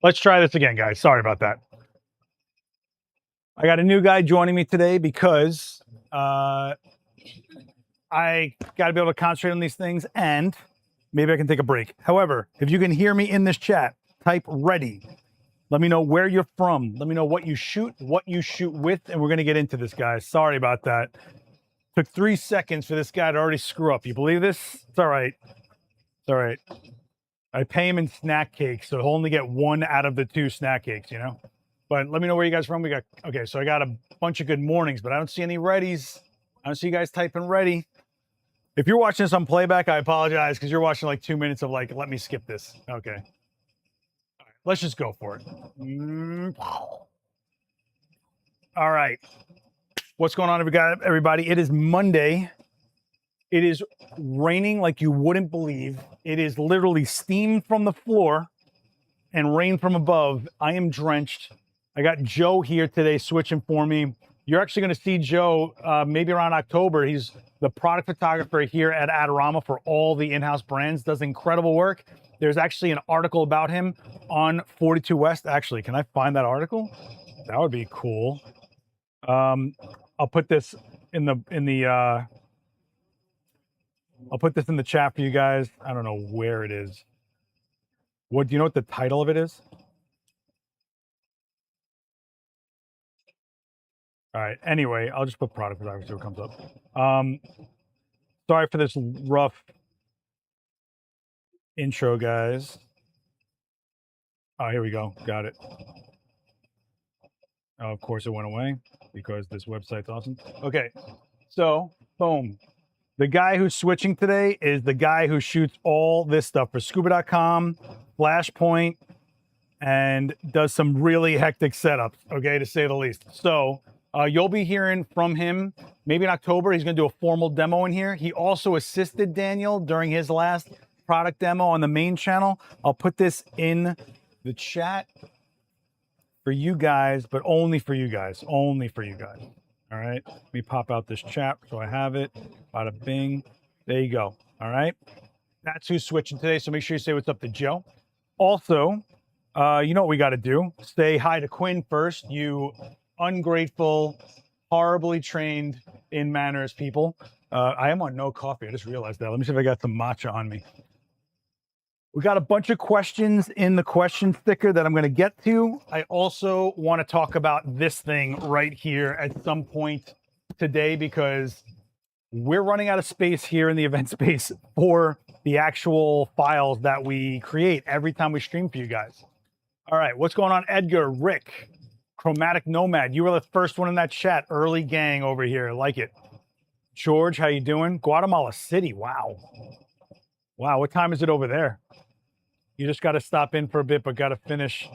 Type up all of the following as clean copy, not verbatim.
Let's try this again, guys. Sorry about that. I got a new guy joining me today because I got to be able to concentrate on these things and maybe I can take a break. However, if you can hear me in this chat, type ready. Let me know where you're from. Let me know what you shoot with, and we're going to get into this, guys. Sorry about that. Took 3 seconds for this guy to already screw up. You believe this? It's all right. It's all right. I pay him in snack cakes, so he'll only get 1 out of the 2 snack cakes, you know? But let me know where you guys are from. Okay, so I got a bunch of good mornings, but I don't see any readies. I don't see you guys typing ready. If you're watching this on playback, I apologize because you're watching like 2 minutes of like, let me skip this. Okay. All right, let's just go for it. All right. What's going on, everybody? It is Monday. It is raining like you wouldn't believe. It is literally steam from the floor and rain from above. I am drenched. I got Joe here today switching for me. You're actually going to see Joe maybe around October. He's the product photographer here at Adorama for all the in-house brands, does incredible work. There's actually an article about him on 42 West. Actually, can I find that article? That would be cool. I'll put this in the I'll put this in the chat for you guys. I don't know where it is. What do you know what the title of it is? All right. Anyway, I'll just put product photography so it comes up. Sorry for this rough intro, guys. Oh, here we go. Got it. Oh, of course it went away because this website's awesome. Okay. So, boom. The guy who's switching today is the guy who shoots all this stuff for scuba.com, Flashpoint, and does some really hectic setups, okay, to say the least. So you'll be hearing from him maybe in October. He's going to do a formal demo in here. He also assisted Daniel during his last product demo on the main channel. I'll put this in the chat for you guys, but only for you guys. Only for you guys. All right, let me pop out this chat so I have it. Bada bing. There you go. All right, that's who's switching today. So make sure you say what's up to Joe. Also, you know what we got to do? Say hi to Quinn first. You ungrateful, horribly trained in manners people. I am on no coffee. I just realized that. Let me see if I got some matcha on me. We got a bunch of questions in the question sticker that I'm going to get to. I also want to talk about this thing right here at some point today because we're running out of space here in the event space for the actual files that we create every time we stream for you guys. All right, what's going on, Edgar, Rick, Chromatic Nomad? You were the first one in that chat. Early gang over here. Like it. George, how you doing? Guatemala City. Wow. Wow, what time is it over there? You just got to stop in for a bit, but got to finish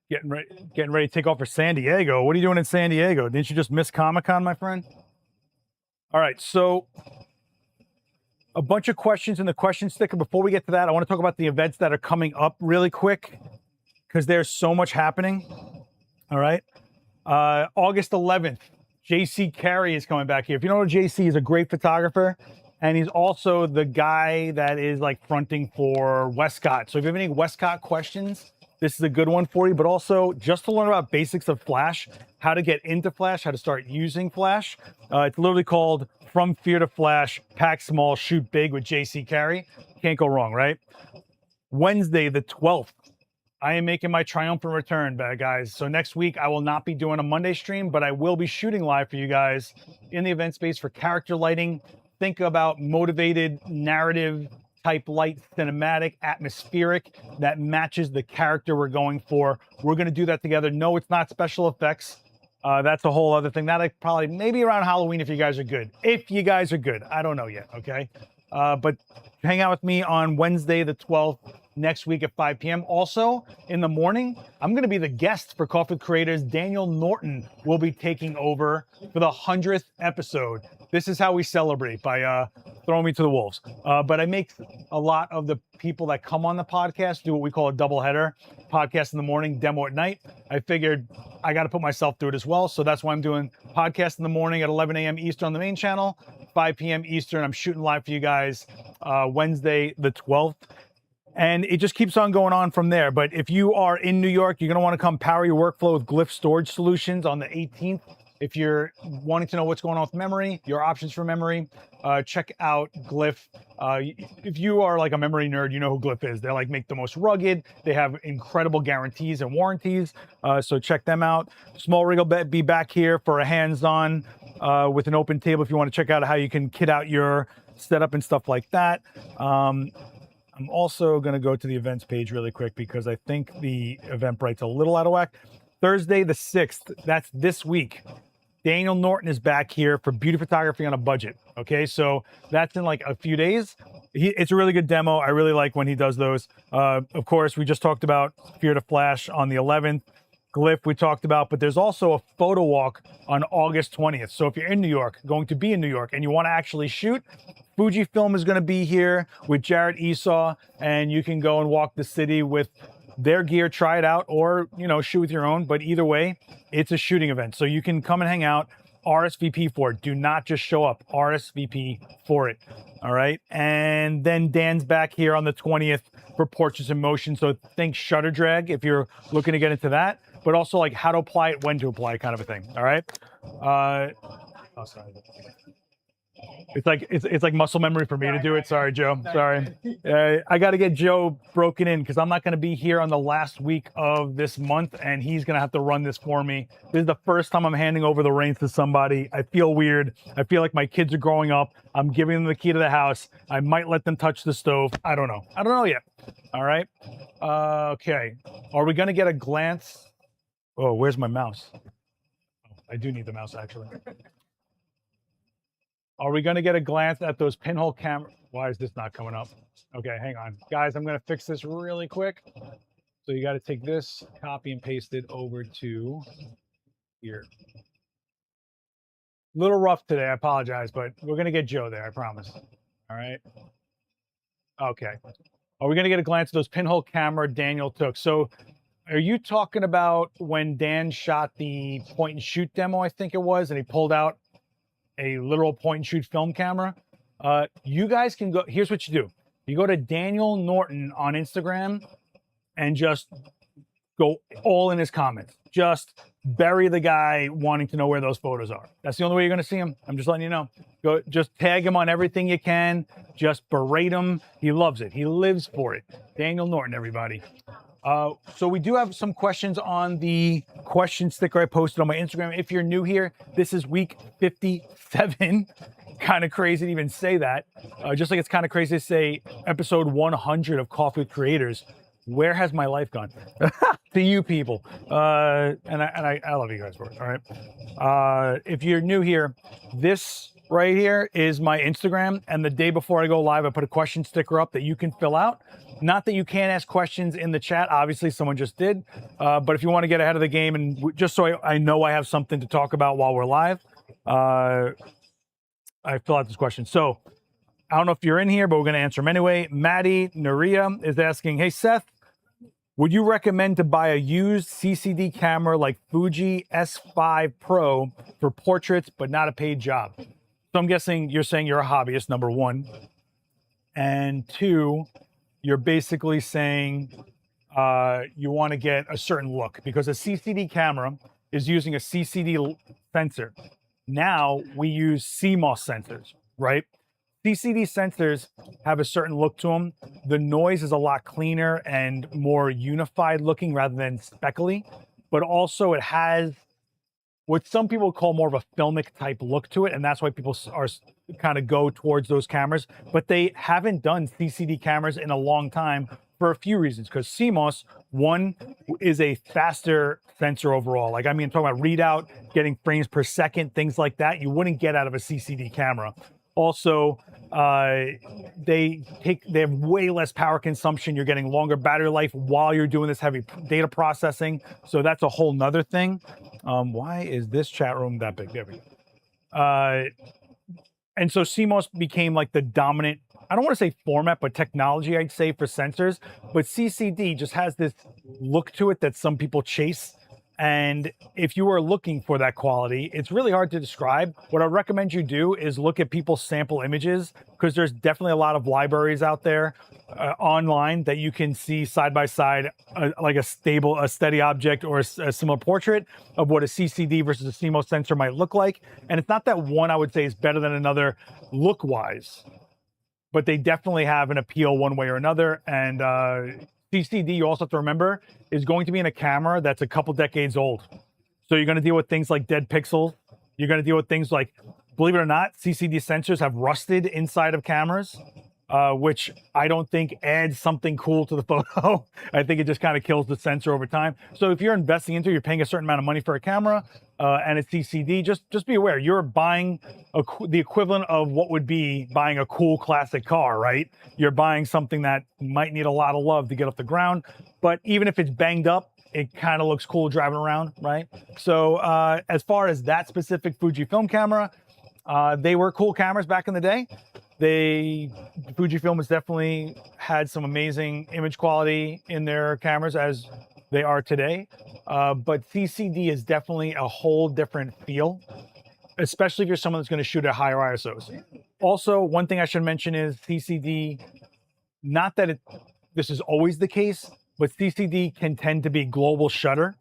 getting ready to take off for San Diego. What are you doing in San Diego? Didn't you just miss Comic-Con, my friend? All right, so a bunch of questions in the question sticker. Before we get to that, I want to talk about the events that are coming up really quick because there's so much happening. All right. August 11th, JC Carey is coming back here. If you don't know, JC is a great photographer. And he's also the guy that is like fronting for Westcott. So if you have any Westcott questions, this is a good one for you. But also just to learn about basics of Flash, how to get into Flash, how to start using Flash. It's literally called From Fear to Flash, Pack Small, Shoot Big with JC Carey. Can't go wrong, right? Wednesday, the 12th, I am making my triumphant return, guys. So next week, I will not be doing a Monday stream, but I will be shooting live for you guys in the event space for character lighting. Think about motivated narrative type light, cinematic, atmospheric, that matches the character we're going for. We're going to do that together. No, it's not special effects. That's a whole other thing. That I probably, maybe around Halloween if you guys are good. If you guys are good. I don't know yet, okay? But hang out with me on Wednesday the 12th next week at 5 p.m. Also, in the morning, I'm going to be the guest for Coffee with Creators. Daniel Norton will be taking over for the 100th episode. This is how we celebrate, by throwing me to the wolves. But I make a lot of the people that come on the podcast do what we call a double header. Podcast in the morning, demo at night. I figured I got to put myself through it as well. So that's why I'm doing podcast in the morning at 11 a.m. Eastern on the main channel, 5 p.m. Eastern. I'm shooting live for you guys Wednesday the 12th. And it just keeps on going on from there. But if you are in New York, you're going to want to come power your workflow with Glyph Storage Solutions on the 18th. If you're wanting to know what's going on with memory, your options for memory, check out Glyph. If you are like a memory nerd, you know who Glyph is. They like make the most rugged. They have incredible guarantees and warranties. So check them out. Small Rig will be back here for a hands-on with an open table if you want to check out how you can kit out your setup and stuff like that. I'm also going to go to the events page really quick because I think the Eventbrite's a little out of whack. Thursday the 6th, that's this week. Daniel Norton is back here for Beauty Photography on a Budget. Okay, so that's in like a few days. It's a really good demo. I really like when he does those. Of course, we just talked about Fear to Flash on the 11th. Glyph we talked about, but there's also a photo walk on August 20th. So if you're in New York, going to be in New York, and you want to actually shoot, Fujifilm is going to be here with Jared Esau, and you can go and walk the city with their gear, try it out, or, you know, shoot with your own. But either way, it's a shooting event. So you can come and hang out, RSVP for it. Do not just show up, RSVP for it. All right. And then Dan's back here on the 20th for Portraits in Motion. So think shutter drag if you're looking to get into that, but also like how to apply it, when to apply it, kind of a thing. All right. Oh, sorry. It's like muscle memory for me to do it. Sorry, Joe. Sorry. I got to get Joe broken in because I'm not going to be here on the last week of this month, and he's going to have to run this for me. This is the first time I'm handing over the reins to somebody. I feel weird. I feel like my kids are growing up. I'm giving them the key to the house. I might let them touch the stove. I don't know. I don't know yet. All right. Okay. Are we going to get a glance? Oh, where's my mouse? I do need the mouse, actually. Are we going to get a glance at those pinhole camera? Why is this not coming up? Okay, hang on. Guys, I'm going to fix this really quick. So you got to take this, copy and paste it over to here. Little rough today, I apologize, but we're going to get Joe there, I promise. All right. Okay. Are we going to get a glance at those pinhole camera Daniel took? So are you talking about when Dan shot the point and shoot demo, I think it was, and he pulled out a literal point and shoot film camera? You guys can go, here's what you do. You go to Daniel Norton on Instagram and just go all in his comments. Just bury the guy wanting to know where those photos are. That's the only way you're going to see him. I'm just letting you know. Go, just tag him on everything you can. Just berate him. He loves it. He lives for it. Daniel Norton, everybody. So we do have some questions on the question sticker I posted on my Instagram. If you're new here, this is week 57. Kind of crazy to even say that. Just like it's kind of crazy to say episode 100 of Coffee with Creators. Where has my life gone? To you people. And I love you guys for it. All right. If you're new here, this right here is my Instagram. And the day before I go live, I put a question sticker up that you can fill out. Not that you can't ask questions in the chat. Obviously, someone just did. But if you want to get ahead of the game and just so I know I have something to talk about while we're live, I fill out this question. So I don't know if you're in here, but we're going to answer them anyway. Maddie Naria is asking, hey, Seth, would you recommend to buy a used CCD camera like Fuji S5 Pro for portraits, but not a paid job? So I'm guessing you're saying you're a hobbyist, number one. And two, you're basically saying you want to get a certain look because a CCD camera is using a CCD sensor. Now we use CMOS sensors, right? CCD sensors have a certain look to them. The noise is a lot cleaner and more unified looking rather than speckly, but also it has what some people call more of a filmic type look to it, and that's why people are kind of go towards those cameras. But they haven't done CCD cameras in a long time for a few reasons. Because CMOS, one, is a faster sensor overall. Like, I mean, talking about readout, getting frames per second, things like that, you wouldn't get out of a CCD camera. Also, they have way less power consumption. You're getting longer battery life while you're doing this heavy data processing. So that's a whole nother thing. Why is this chat room that big? There we go. And so CMOS became like the dominant, I don't want to say format, but technology, I'd say, for sensors. But CCD just has this look to it that some people chase. And if you are looking for that quality, it's really hard to describe. What I recommend you do is look at people's sample images, because there's definitely a lot of libraries out there online that you can see side by side, like a steady object or a similar portrait of what a CCD versus a CMOS sensor might look like. And it's not that one I would say is better than another look wise, but they definitely have an appeal one way or another. And CCD, you also have to remember, is going to be in a camera that's a couple decades old. So you're going to deal with things like dead pixels. You're going to deal with things like, believe it or not, CCD sensors have rusted inside of cameras, which I don't think adds something cool to the photo. I think it just kind of kills the sensor over time. So if you're investing into it, you're paying a certain amount of money for a camera and it's CCD, just be aware, you're buying the equivalent of what would be buying a cool classic car, right? You're buying something that might need a lot of love to get off the ground, but even if it's banged up, it kind of looks cool driving around, right? So as far as that specific Fujifilm camera, they were cool cameras back in the day. Fujifilm has definitely had some amazing image quality in their cameras as they are today. But CCD is definitely a whole different feel, especially if you're someone that's going to shoot at higher ISOs. Also, one thing I should mention is CCD, not that this is always the case, but CCD can tend to be global shutter,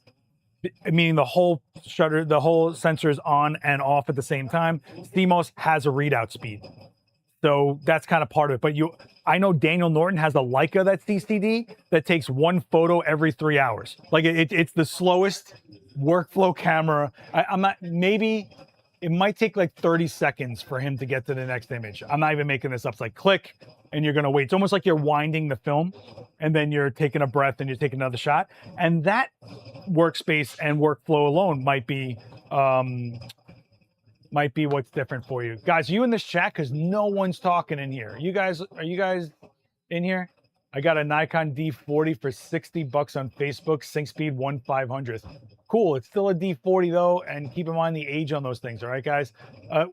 meaning the whole sensor is on and off at the same time. CMOS has a readout speed. So that's kind of part of it. But I know Daniel Norton has a Leica that's CCD that takes one photo every 3 hours. Like it's the slowest workflow camera. Maybe it might take like 30 seconds for him to get to the next image. I'm not even making this up. It's like click and you're going to wait. It's almost like you're winding the film and then you're taking a breath and you're taking another shot. And that workspace and workflow alone might be what's different for you. Guys, are you in this chat? Because no one's talking in here. Are you guys in here? I got a Nikon D40 for $60 on Facebook, sync speed 1/500th. Cool, it's still a D40 though, and keep in mind the age on those things, all right, guys?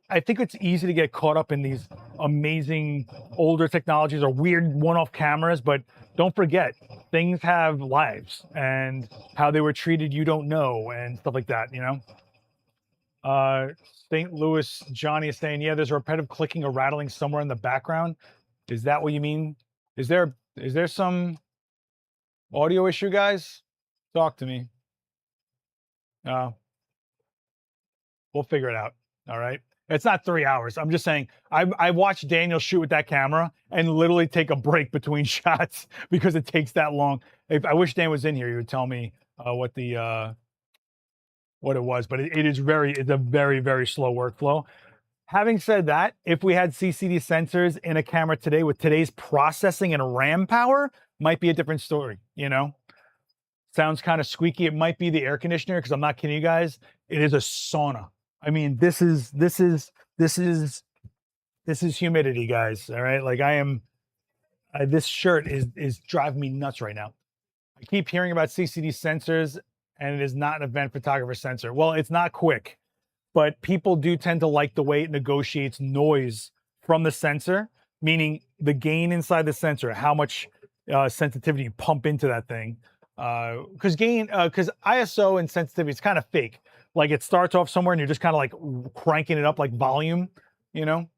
I think it's easy to get caught up in these amazing older technologies or weird one-off cameras, but don't forget, things have lives, and how they were treated you don't know, and stuff like that, you know? St. Louis Johnny is saying, yeah, there's a repetitive clicking or rattling somewhere in the background. Is that what you mean? Is there some audio issue, guys? Talk to me. We'll figure it out. All right. It's not 3 hours. I'm just saying, I watched Daniel shoot with that camera and literally take a break between shots because it takes that long. If I wish Dan was in here, he would tell me what it was, but it's a very, very slow workflow. Having said that, if we had CCD sensors in a camera today with today's processing and RAM power, might be a different story, you know? Sounds kind of squeaky. It might be the air conditioner, because I'm not kidding you guys. It is a sauna. I mean, this is humidity, guys. All right. Like this shirt is driving me nuts right now. I keep hearing about CCD sensors, and it is not an event photographer sensor. Well, it's not quick, but people do tend to like the way it negotiates noise from the sensor, meaning the gain inside the sensor, how much sensitivity you pump into that thing. Because ISO and sensitivity is kind of fake. Like it starts off somewhere and you're just kind of like cranking it up like volume, you know?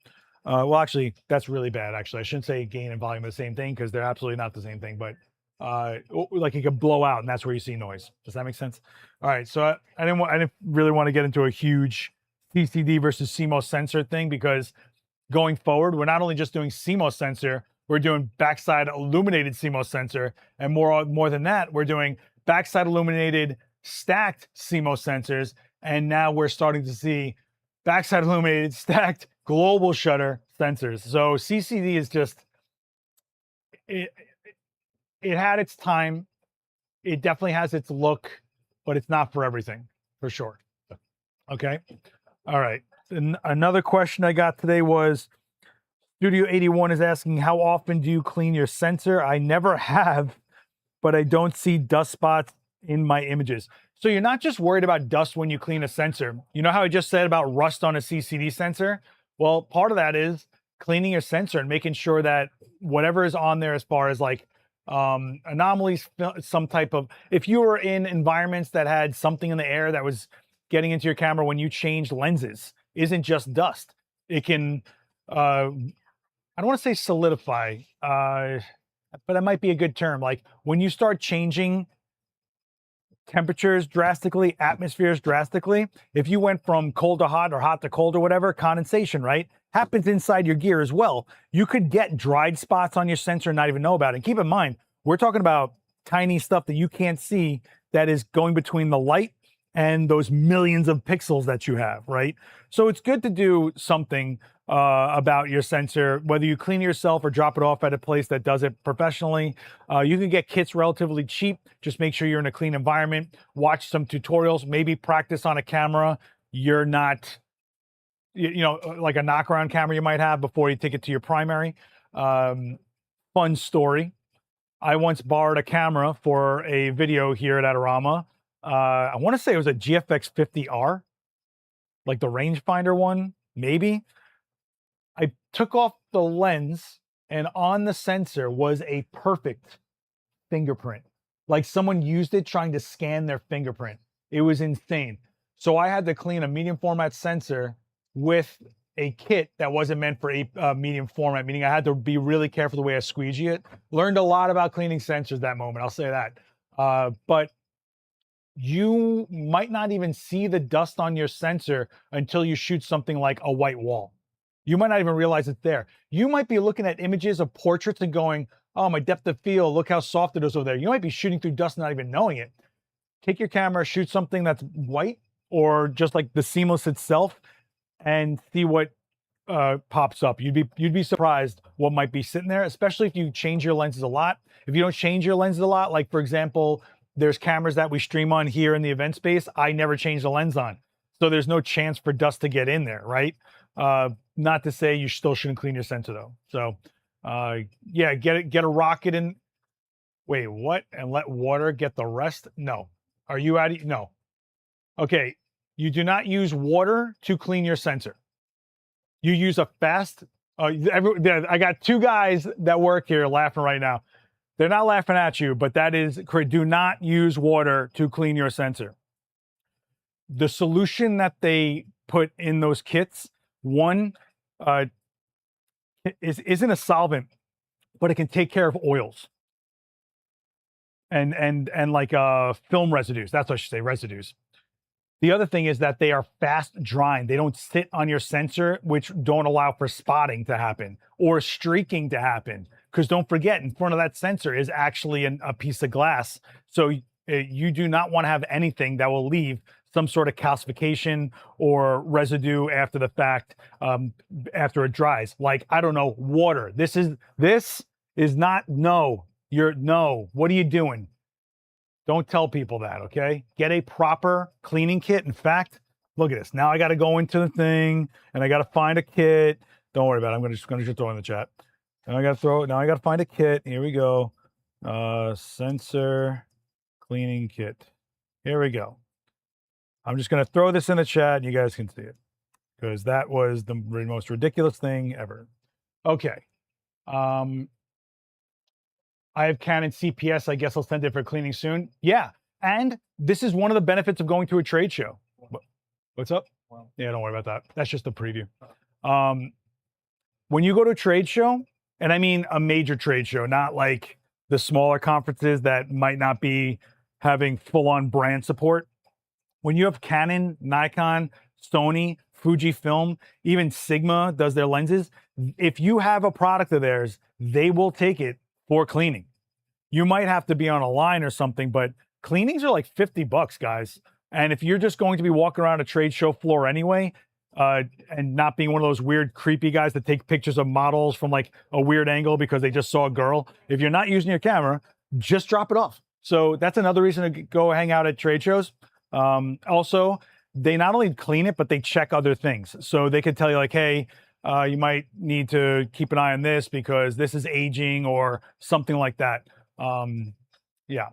Well, actually, that's really bad. Actually, I shouldn't say gain and volume are the same thing, because they're absolutely not the same thing. But like it could blow out, and that's where you see noise. Does that make sense? All right. So I didn't really want to get into a huge CCD versus CMOS sensor thing, because going forward, we're not only just doing CMOS sensor, we're doing backside illuminated CMOS sensor, and more than that, we're doing backside illuminated stacked CMOS sensors, and now we're starting to see backside illuminated stacked global shutter sensors. So CCD is just it had its time. It definitely has its look, but it's not for everything, for sure. Okay. All right. Another question I got today was, Studio 81 is asking, how often do you clean your sensor? I never have, but I don't see dust spots in my images. So you're not just worried about dust when you clean a sensor. You know how I just said about rust on a CCD sensor? Well, part of that is cleaning your sensor and making sure that whatever is on there as far as like anomalies, some type of, if you were in environments that had something in the air that was getting into your camera when you changed lenses, isn't just dust. It can, I don't want to say solidify, but it might be a good term. Like when you start changing temperatures drastically, atmospheres drastically, if you went from cold to hot or hot to cold or whatever, condensation, right? Happens inside your gear as well. You could get dried spots on your sensor and not even know about it. And keep in mind, we're talking about tiny stuff that you can't see that is going between the light and those millions of pixels that you have, right? So it's good to do something about your sensor, whether you clean it yourself or drop it off at a place that does it professionally. You can get kits relatively cheap. Just make sure you're in a clean environment. Watch some tutorials, maybe practice on a camera. You're not, you know, like a knockaround camera you might have before you take it to your primary. Fun story. I once borrowed a camera for a video here at Adorama. I want to say it was a GFX 50R, like the rangefinder one, maybe. I took off the lens, and on the sensor was a perfect fingerprint. Like someone used it trying to scan their fingerprint. It was insane. So I had to clean a medium format sensor with a kit that wasn't meant for a medium format, meaning I had to be really careful the way I squeegee it. Learned a lot about cleaning sensors that moment, I'll say that. But you might not even see the dust on your sensor until you shoot something like a white wall. You might not even realize it's there. You might be looking at images of portraits and going, oh, my depth of field, look how soft it is over there. You might be shooting through dust and not even knowing it. Take your camera, shoot something that's white or just like the seamless itself and see what pops up. You'd be surprised what might be sitting there, especially if you change your lenses a lot. If you don't change your lenses a lot, like for example, there's cameras that we stream on here in the event space, I never change the lens on. So there's no chance for dust to get in there, right? Not to say you still shouldn't clean your sensor though. So yeah, get a rocket in. Wait, what? And let water get the rest? No. Are you out of, no. Okay. You do not use water to clean your sensor. You use a fast, I got two guys that work here laughing right now. They're not laughing at you, but that is correct. Do not use water to clean your sensor. The solution that they put in those kits, one isn't a solvent, but it can take care of oils and like film residues. That's what I should say, residues. The other thing is that they are fast drying. They don't sit on your sensor, which don't allow for spotting to happen or streaking to happen. Because don't forget, in front of that sensor is actually a piece of glass. So you do not want to have anything that will leave some sort of calcification or residue after the fact, after it dries. Like, I don't know, water. This is not, no. No. What are you doing? Don't tell people that, okay? Get a proper cleaning kit. In fact, look at this. Now I got to go into the thing and I got to find a kit. Don't worry about it. I'm just going to throw it in the chat. Now I got to find a kit. Here we go. Sensor cleaning kit. Here we go. I'm just going to throw this in the chat and you guys can see it because that was the most ridiculous thing ever. Okay. I have Canon CPS. I guess I'll send it for cleaning soon. Yeah. And this is one of the benefits of going to a trade show. What's up? Yeah, don't worry about that. That's just a preview. When you go to a trade show, and I mean a major trade show, not like the smaller conferences that might not be having full-on brand support. When you have Canon, Nikon, Sony, Fujifilm, even Sigma does their lenses, if you have a product of theirs, they will take it for cleaning. You might have to be on a line or something, but cleanings are like $50, guys. And if you're just going to be walking around a trade show floor anyway, and not being one of those weird, creepy guys that take pictures of models from like a weird angle because they just saw a girl, if you're not using your camera, just drop it off. So that's another reason to go hang out at trade shows. Also, they not only clean it, but they check other things. So they could tell you like, hey, you might need to keep an eye on this because this is aging or something like that. Yeah.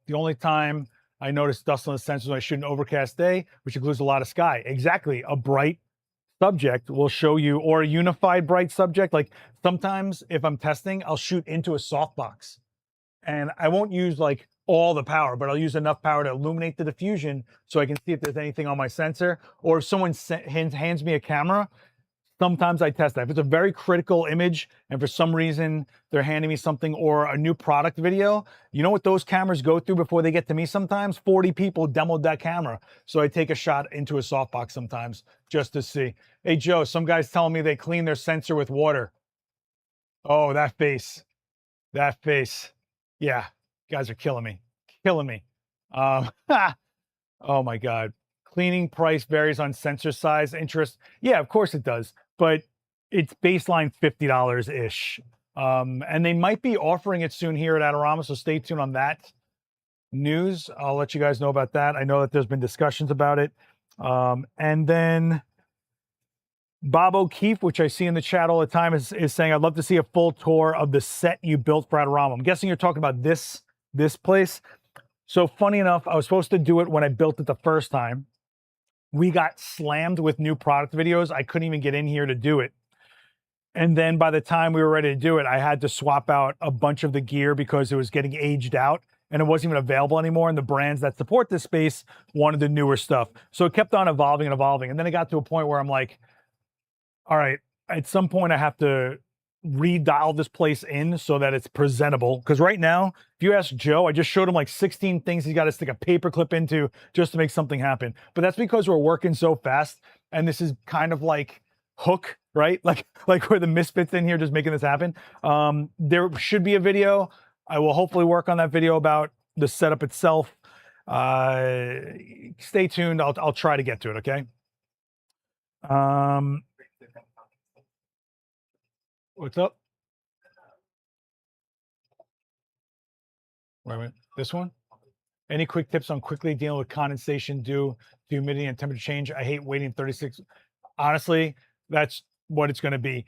The only time I notice dust on the sensors when I shoot an overcast day, which includes a lot of sky. Exactly. A bright subject will show you, or a unified bright subject. Like sometimes if I'm testing, I'll shoot into a softbox and I won't use like all the power, but I'll use enough power to illuminate the diffusion so I can see if there's anything on my sensor. Or if someone hands me a camera, sometimes I test that. If it's a very critical image and for some reason they're handing me something or a new product video, you know what those cameras go through before they get to me sometimes? 40 people demoed that camera. So I take a shot into a softbox sometimes just to see. Hey, Joe, some guys telling me they clean their sensor with water. Oh, that face. That face. Yeah, guys are killing me. Killing me. Oh my God. Cleaning price varies on sensor size, interest. Yeah, of course it does. But it's baseline $50 ish. And they might be offering it soon here at Adorama. So stay tuned on that news. I'll let you guys know about that. I know that there's been discussions about it. And then Bob O'Keefe, which I see in the chat all the time, is saying, I'd love to see a full tour of the set you built for Adorama. I'm guessing you're talking about this place. So funny enough, I was supposed to do it when I built it the first time. We got slammed with new product videos. I couldn't even get in here to do it. And then by the time we were ready to do it, I had to swap out a bunch of the gear because it was getting aged out and it wasn't even available anymore. And the brands that support this space wanted the newer stuff. So it kept on evolving and evolving. And then it got to a point where I'm like, all right, at some point I have to redial this place in so that it's presentable. Because right now, if you ask Joe, I just showed him like 16 things he's got to stick a paper clip into just to make something happen. But that's because we're working so fast. And this is kind of like Hook, right? Like we're the misfits in here just making this happen. There should be a video. I will hopefully work on that video about the setup itself. Stay tuned. I'll try to get to it, okay? What's up? Wait a minute. This one? Any quick tips on quickly dealing with condensation due to humidity and temperature change? I hate waiting 36. Honestly, that's what it's going to be.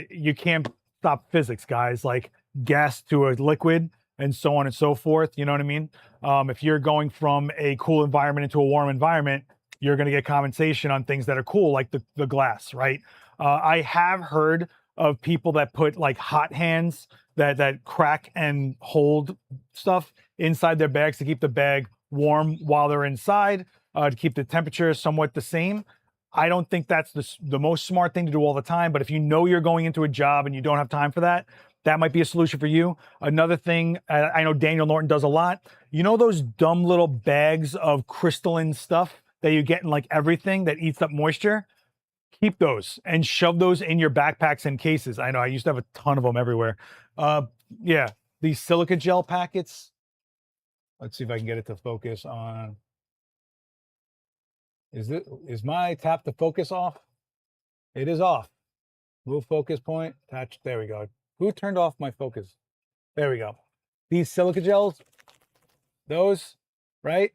You can't stop physics, guys. Like gas to a liquid and so on and so forth. You know what I mean? If you're going from a cool environment into a warm environment, you're going to get condensation on things that are cool, like the glass, right? I have heard of people that put like hot hands that crack and hold stuff inside their bags to keep the bag warm while they're inside, to keep the temperature somewhat the same. I don't think that's the most smart thing to do all the time, but if you know you're going into a job and you don't have time for that, that might be a solution for you. Another thing, I know Daniel Norton does a lot. You know those dumb little bags of crystalline stuff that you get in like everything that eats up moisture? Keep those and shove those in your backpacks and cases. I know I used to have a ton of them everywhere. Yeah, these silica gel packets. Let's see if I can get it to focus on. Is my tap to focus off? It is off. Move focus point. Attach. There we go. Who turned off my focus? There we go. These silica gels, those, right?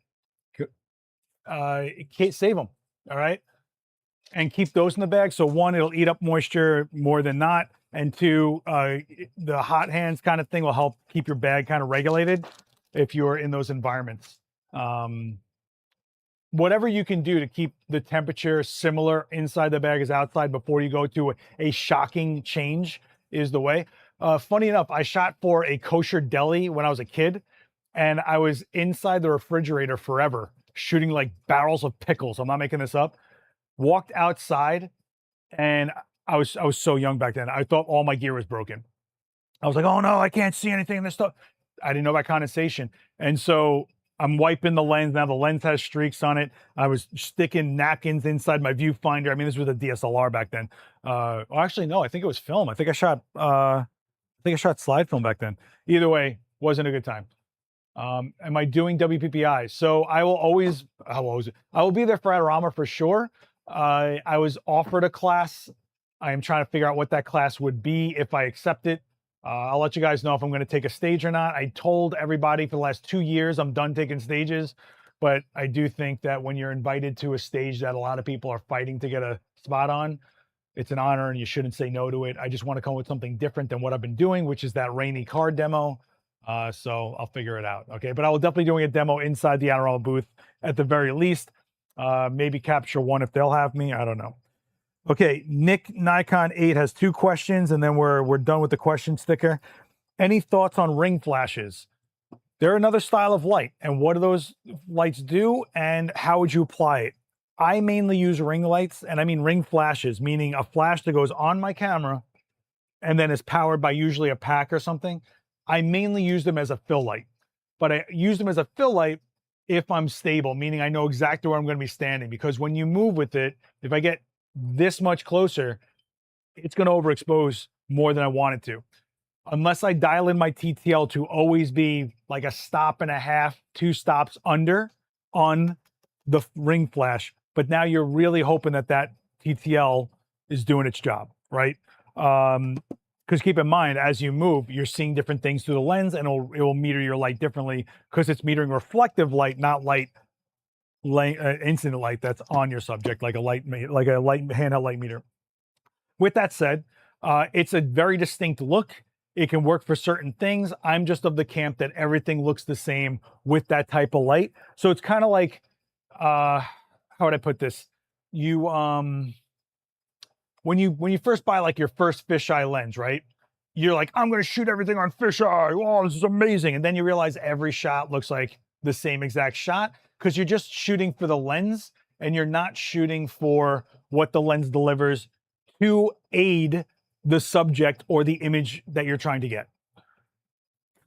Can't save them. All right. And keep those in the bag. So one, it'll eat up moisture more than not. And two, the hot hands kind of thing will help keep your bag kind of regulated if you're in those environments. Whatever you can do to keep the temperature similar inside the bag as outside before you go to a shocking change is the way. Funny enough, I shot for a kosher deli when I was a kid, and I was inside the refrigerator forever, shooting like barrels of pickles. I'm not making this up. Walked outside, and I was so young back then. I thought all my gear was broken. I was like, oh no, I can't see anything in this stuff. I didn't know about condensation. And so I'm wiping the lens. Now the lens has streaks on it. I was sticking napkins inside my viewfinder. I mean, this was a DSLR back then. Well, actually, no, I think it was film. I think I shot slide film back then. Either way, wasn't a good time. Am I doing WPPI? So I will be there for Adorama for sure. I was offered a class. I am trying to figure out what that class would be if I accept it. I'll let you guys know if I'm going to take a stage or not. I told everybody for the last 2 years I'm done taking stages, but I do think that when you're invited to a stage that a lot of people are fighting to get a spot on, it's an honor and you shouldn't say no to it. I just want to come with something different than what I've been doing, which is that rainy card demo. So I'll figure it out. Okay. But I will definitely doing a demo inside the Adorama booth at the very least. Maybe capture one if they'll have me. I don't know. Okay. Nick Nikon 8 has 2 questions and then we're done with the question sticker. Any thoughts on ring flashes? They're another style of light. And what do those lights do? And how would you apply it? I mainly use ring lights, and I mean ring flashes, meaning a flash that goes on my camera and then is powered by usually a pack or something. I mainly use them as a fill light, but I use them as a fill light if I'm stable, meaning I know exactly where I'm going to be standing. Because when you move with it, if I get this much closer, it's going to overexpose more than I want it to. Unless I dial in my TTL to always be like a stop and a half, 2 stops under on the ring flash. But now you're really hoping that that TTL is doing its job, right? Because keep in mind, as you move, you're seeing different things through the lens, and it will meter your light differently because it's metering reflective light, not light, incident light that's on your subject, like a handheld light meter. With that said, it's a very distinct look. It can work for certain things. I'm just of the camp that everything looks the same with that type of light. So it's kind of like, how would I put this? You when you first buy like your first fisheye lens, right? You're like, I'm going to shoot everything on fisheye. Oh, this is amazing. And then you realize every shot looks like the same exact shot because you're just shooting for the lens and you're not shooting for what the lens delivers to aid the subject or the image that you're trying to get.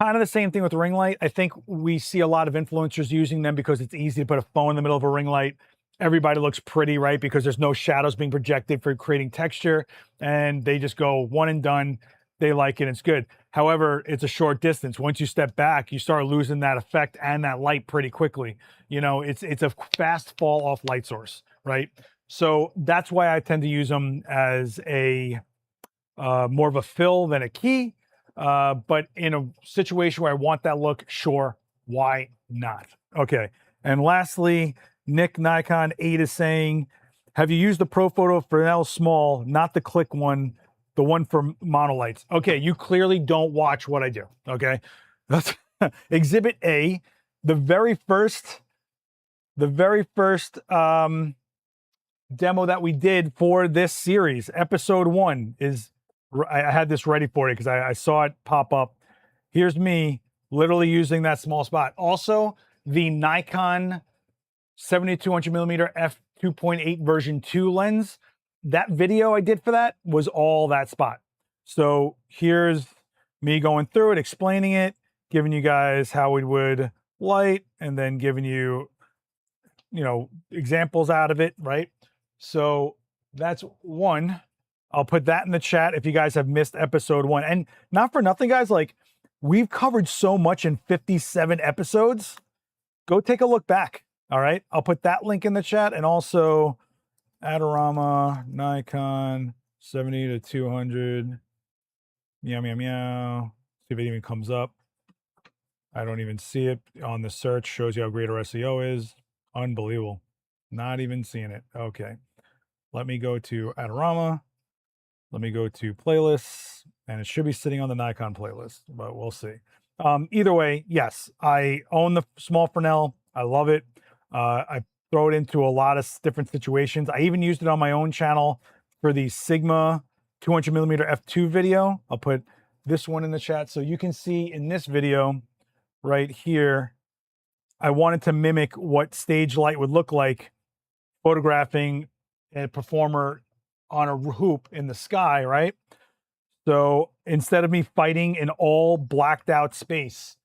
Kind of the same thing with ring light. I think we see a lot of influencers using them because it's easy to put a phone in the middle of a ring light. Everybody looks pretty, right? Because there's no shadows being projected for creating texture, and they just go one and done. They like it, it's good. However, it's a short distance. Once you step back, you start losing that effect and that light pretty quickly. You know, it's a fast fall off light source, right? So that's why I tend to use them as a more of a fill than a key. But in a situation where I want that look, sure, why not? Okay. And lastly, Nick Nikon 8 is saying, have you used the Profoto Fresnel small, not the click one, the one for monolights? Okay, you clearly don't watch what I do. Okay. That's Exhibit A, the very first demo that we did for this series, episode 1 is, I had this ready for you because I saw it pop up. Here's me literally using that small spot. Also, the Nikon 7200 millimeter f2.8 version 2 lens, that video I did for that was all that spot. So here's me going through it, explaining it, giving you guys how we would light, and then giving you, examples out of it, right? So that's one. I'll put that in the chat if you guys have missed episode 1. And not for nothing, guys, like we've covered so much in 57 episodes. Go take a look back. All right. I'll put that link in the chat, and also Adorama, Nikon 70 to 200. Meow, meow, meow. See if it even comes up. I don't even see it on the search. Shows you how great our SEO is. Unbelievable. Not even seeing it. Okay. Let me go to Adorama. Let me go to playlists, and it should be sitting on the Nikon playlist, but we'll see. Either way, yes, I own the small Fresnel. I love it. I throw it into a lot of different situations. I even used it on my own channel for the Sigma 200 millimeter f2 video. I'll put this one in the chat so you can see in this video right here. I wanted to mimic what stage light would look like photographing a performer on a hoop in the sky, right? So instead of me fighting in all blacked out space,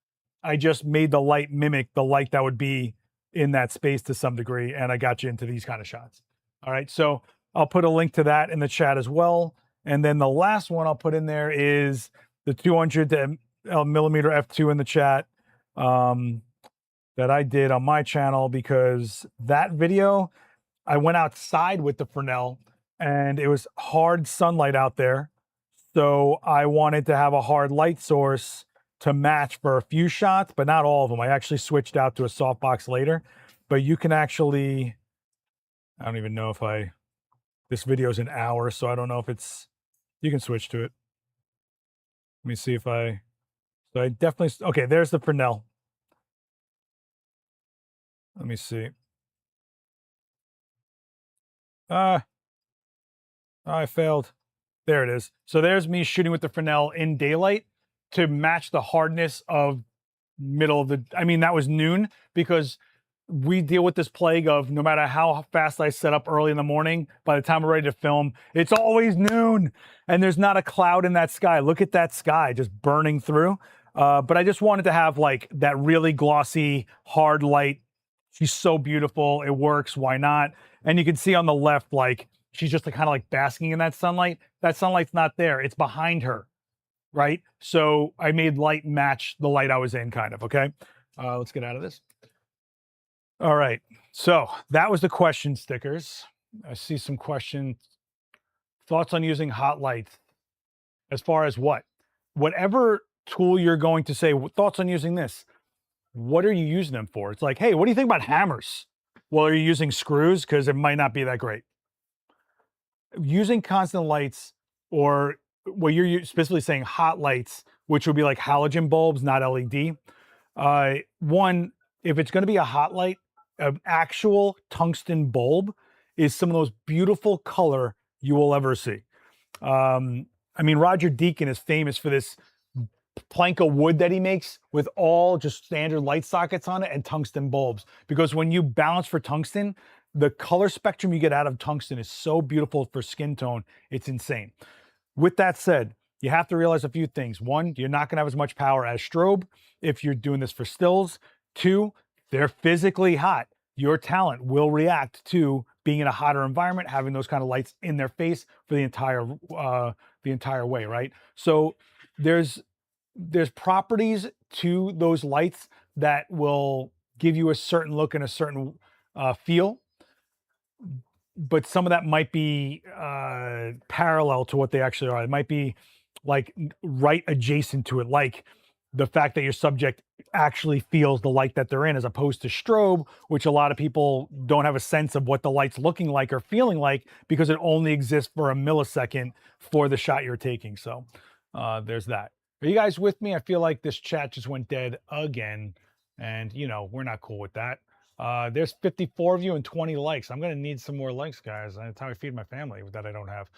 I just made the light mimic the light that would be in that space to some degree, and I got you into these kind of shots. All right, so I'll put a link to that in the chat as well. And then the last one I'll put in there is the 200 millimeter f2 in the chat that I did on my channel, because that video, I went outside with the Fresnel and it was hard sunlight out there. So I wanted to have a hard light source to match for a few shots, but not all of them. I actually switched out to a softbox later, but you can actually, I don't even know if this video is an hour, so I don't know if you can switch to it. Let me see if so I definitely, okay, there's the Fresnel. Let me see. I failed. There it is. So there's me shooting with the Fresnel in daylight. to match the hardness of middle of the, I mean, that was noon, because we deal with this plague of no matter how fast I set up early in the morning, by the time we're ready to film, it's always noon and there's not a cloud in that sky. Look at that sky just burning through. But I just wanted to have like that really glossy, hard light. She's so beautiful. It works. Why not? And you can see on the left, like she's just kind of like basking in that sunlight. That sunlight's not there. It's behind her, right? So I made light match the light I was in, kind of. Okay. Let's get out of this. All right. So that was the question stickers. I see some questions. Thoughts on using hot lights as far as what? Whatever tool you're going to say, thoughts on using this. What are you using them for? It's like, hey, what do you think about hammers? Well, are you using screws? Because it might not be that great. Using constant lights, or what you're specifically saying, hot lights, which would be like halogen bulbs, not LED. One, if it's going to be a hot light, an actual tungsten bulb is some of the most beautiful color you will ever see. I mean, Roger Deacon is famous for this plank of wood that he makes with all just standard light sockets on it and tungsten bulbs. Because when you balance for tungsten, the color spectrum you get out of tungsten is so beautiful for skin tone. It's insane. With that said, you have to realize a few things. One, you're not going to have as much power as strobe if you're doing this for stills. Two, they're physically hot. Your talent will react to being in a hotter environment, having those kind of lights in their face for the entire way, right? So there's properties to those lights that will give you a certain look and a certain feel, but some of that might be parallel to what they actually are. It might be like right adjacent to it, like the fact that your subject actually feels the light that they're in, as opposed to strobe, which a lot of people don't have a sense of what the light's looking like or feeling like, because it only exists for a millisecond for the shot you're taking. So there's that. Are you guys with me? I feel like this chat just went dead again, and you know, we're not cool with that. There's 54 of you and 20 likes. I'm gonna need some more likes, guys. That's how I feed my family that I don't have.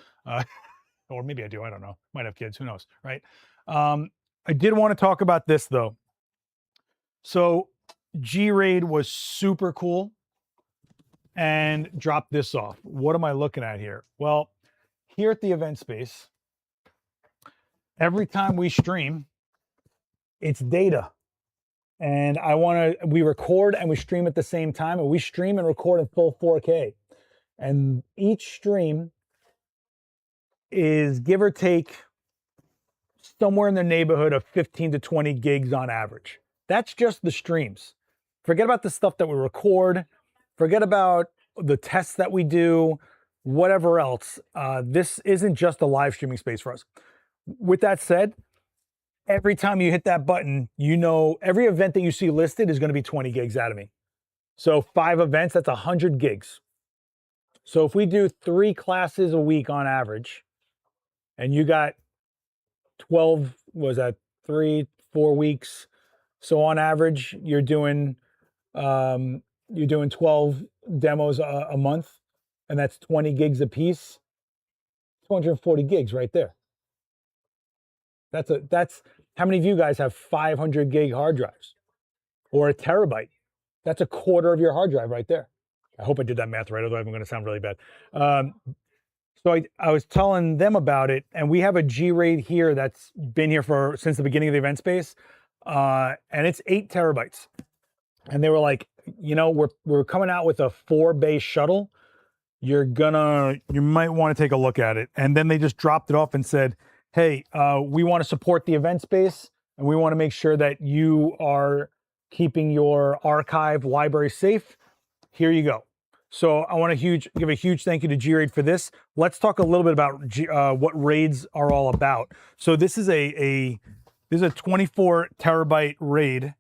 Or maybe I do, I don't know. Might have kids, who knows, right? I did want to talk about this though. So G-Raid was super cool and dropped this off. What am I looking at here? Well, here at the event space, every time we stream, it's data. And we record and we stream at the same time, and we stream and record in full 4K. And each stream is, give or take, somewhere in the neighborhood of 15 to 20 gigs on average. That's just the streams. Forget about the stuff that we record. Forget about the tests that we do, whatever else. This isn't just a live streaming space for us. With that said, every time you hit that button, you know, every event that you see listed is going to be 20 gigs out of me. So 5 events, that's 100 gigs. So if we do 3 classes a week on average, and you got 12, was that 3-4 weeks? So on average, you're doing 12 demos a month, and that's 20 gigs a piece. 240 gigs right there. That's how many of you guys have 500 gig hard drives or a terabyte? That's a quarter of your hard drive right there. I hope I did that math right, otherwise I'm going to sound really bad. So I was telling them about it, and we have a G-Raid here that's been here since the beginning of the event space, and it's 8 terabytes. And they were like, you know, we're coming out with a 4-bay shuttle. You might want to take a look at it. And then they just dropped it off and said, hey, we want to support the event space, and we want to make sure that you are keeping your archive library safe. Here you go. So I want to give a huge thank you to G-Raid for this. Let's talk a little bit about what raids are all about. So this is a 24 terabyte raid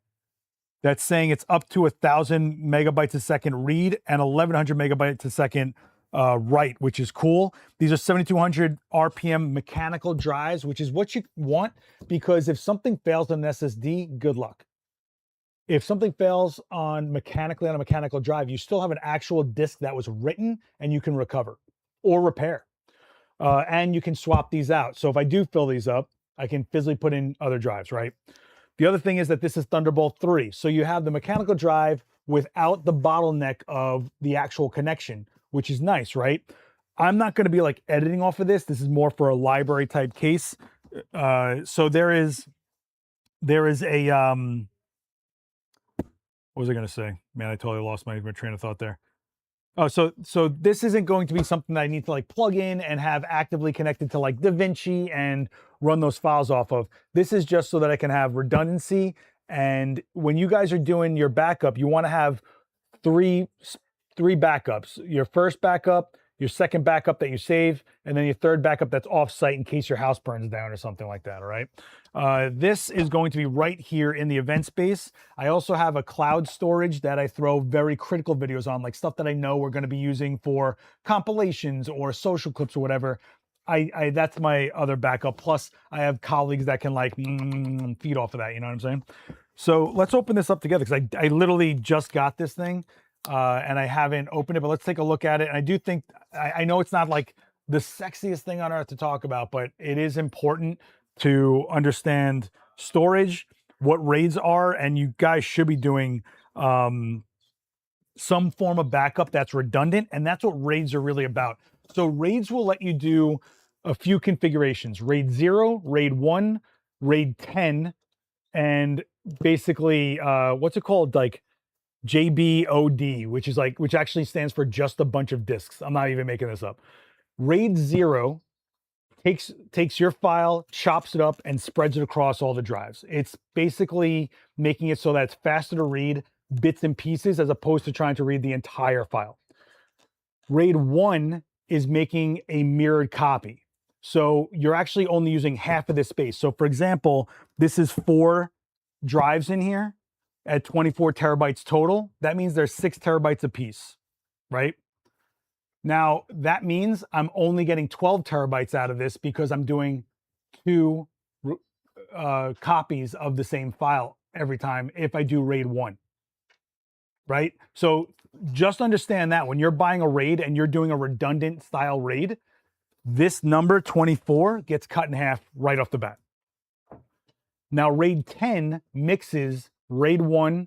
that's saying it's up to 1,000 megabytes a second read and 1,100 megabytes a second write, which is cool. These are 7,200 RPM mechanical drives, which is what you want, because if something fails on an SSD, good luck. If something fails mechanically on a mechanical drive, you still have an actual disk that was written and you can recover or repair. And you can swap these out. So if I do fill these up, I can physically put in other drives, right? The other thing is that this is Thunderbolt 3. So you have the mechanical drive without the bottleneck of the actual connection, which is nice, right? I'm not going to be like editing off of this. This is more for a library type case. So there is a, what was I going to say? Man, I totally lost my train of thought there. Oh, so this isn't going to be something that I need to like plug in and have actively connected to like DaVinci and run those files off of. This is just so that I can have redundancy. And when you guys are doing your backup, you want to have three backups. Your first backup, your second backup that you save, and then your third backup that's off-site in case your house burns down or something like that, all right? This is going to be right here in the event space. I also have a cloud storage that I throw very critical videos on, like stuff that I know we're going to be using for compilations or social clips or whatever. That's my other backup. Plus, I have colleagues that can like feed off of that. You know what I'm saying? So let's open this up together because I literally just got this thing and I haven't opened it. But let's take a look at it. And I do think I know it's not like the sexiest thing on earth to talk about, but it is important to understand storage, what RAIDs are, and you guys should be doing some form of backup that's redundant, and that's what RAIDs are really about. So RAIDs will let you do a few configurations: RAID 0, RAID 1, RAID 10, and basically what's it called, like JBOD, which actually stands for just a bunch of disks. I'm not even making this up. RAID 0 takes your file, chops it up, and spreads it across all the drives. It's basically making it so that it's faster to read bits and pieces as opposed to trying to read the entire file. RAID 1 is making a mirrored copy. So you're actually only using half of this space. So for example, this is 4 drives in here at 24 terabytes total. That means there's 6 terabytes apiece, right? Now, that means I'm only getting 12 terabytes out of this because I'm doing 2 copies of the same file every time if I do RAID 1, right? So just understand that when you're buying a RAID and you're doing a redundant style RAID, this number 24 gets cut in half right off the bat. Now, RAID 10 mixes RAID 1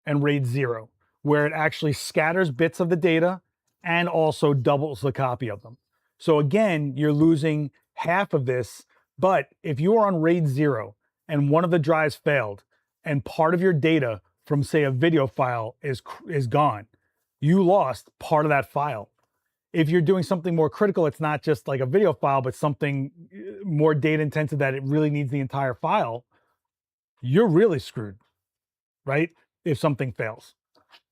and RAID 0, where it actually scatters bits of the data and also doubles the copy of them. So again, you're losing half of this, but if you are on RAID 0 and one of the drives failed and part of your data from, say, a video file is gone, you lost part of that file. If you're doing something more critical, it's not just like a video file, but something more data intensive that it really needs the entire file, you're really screwed, right? If something fails,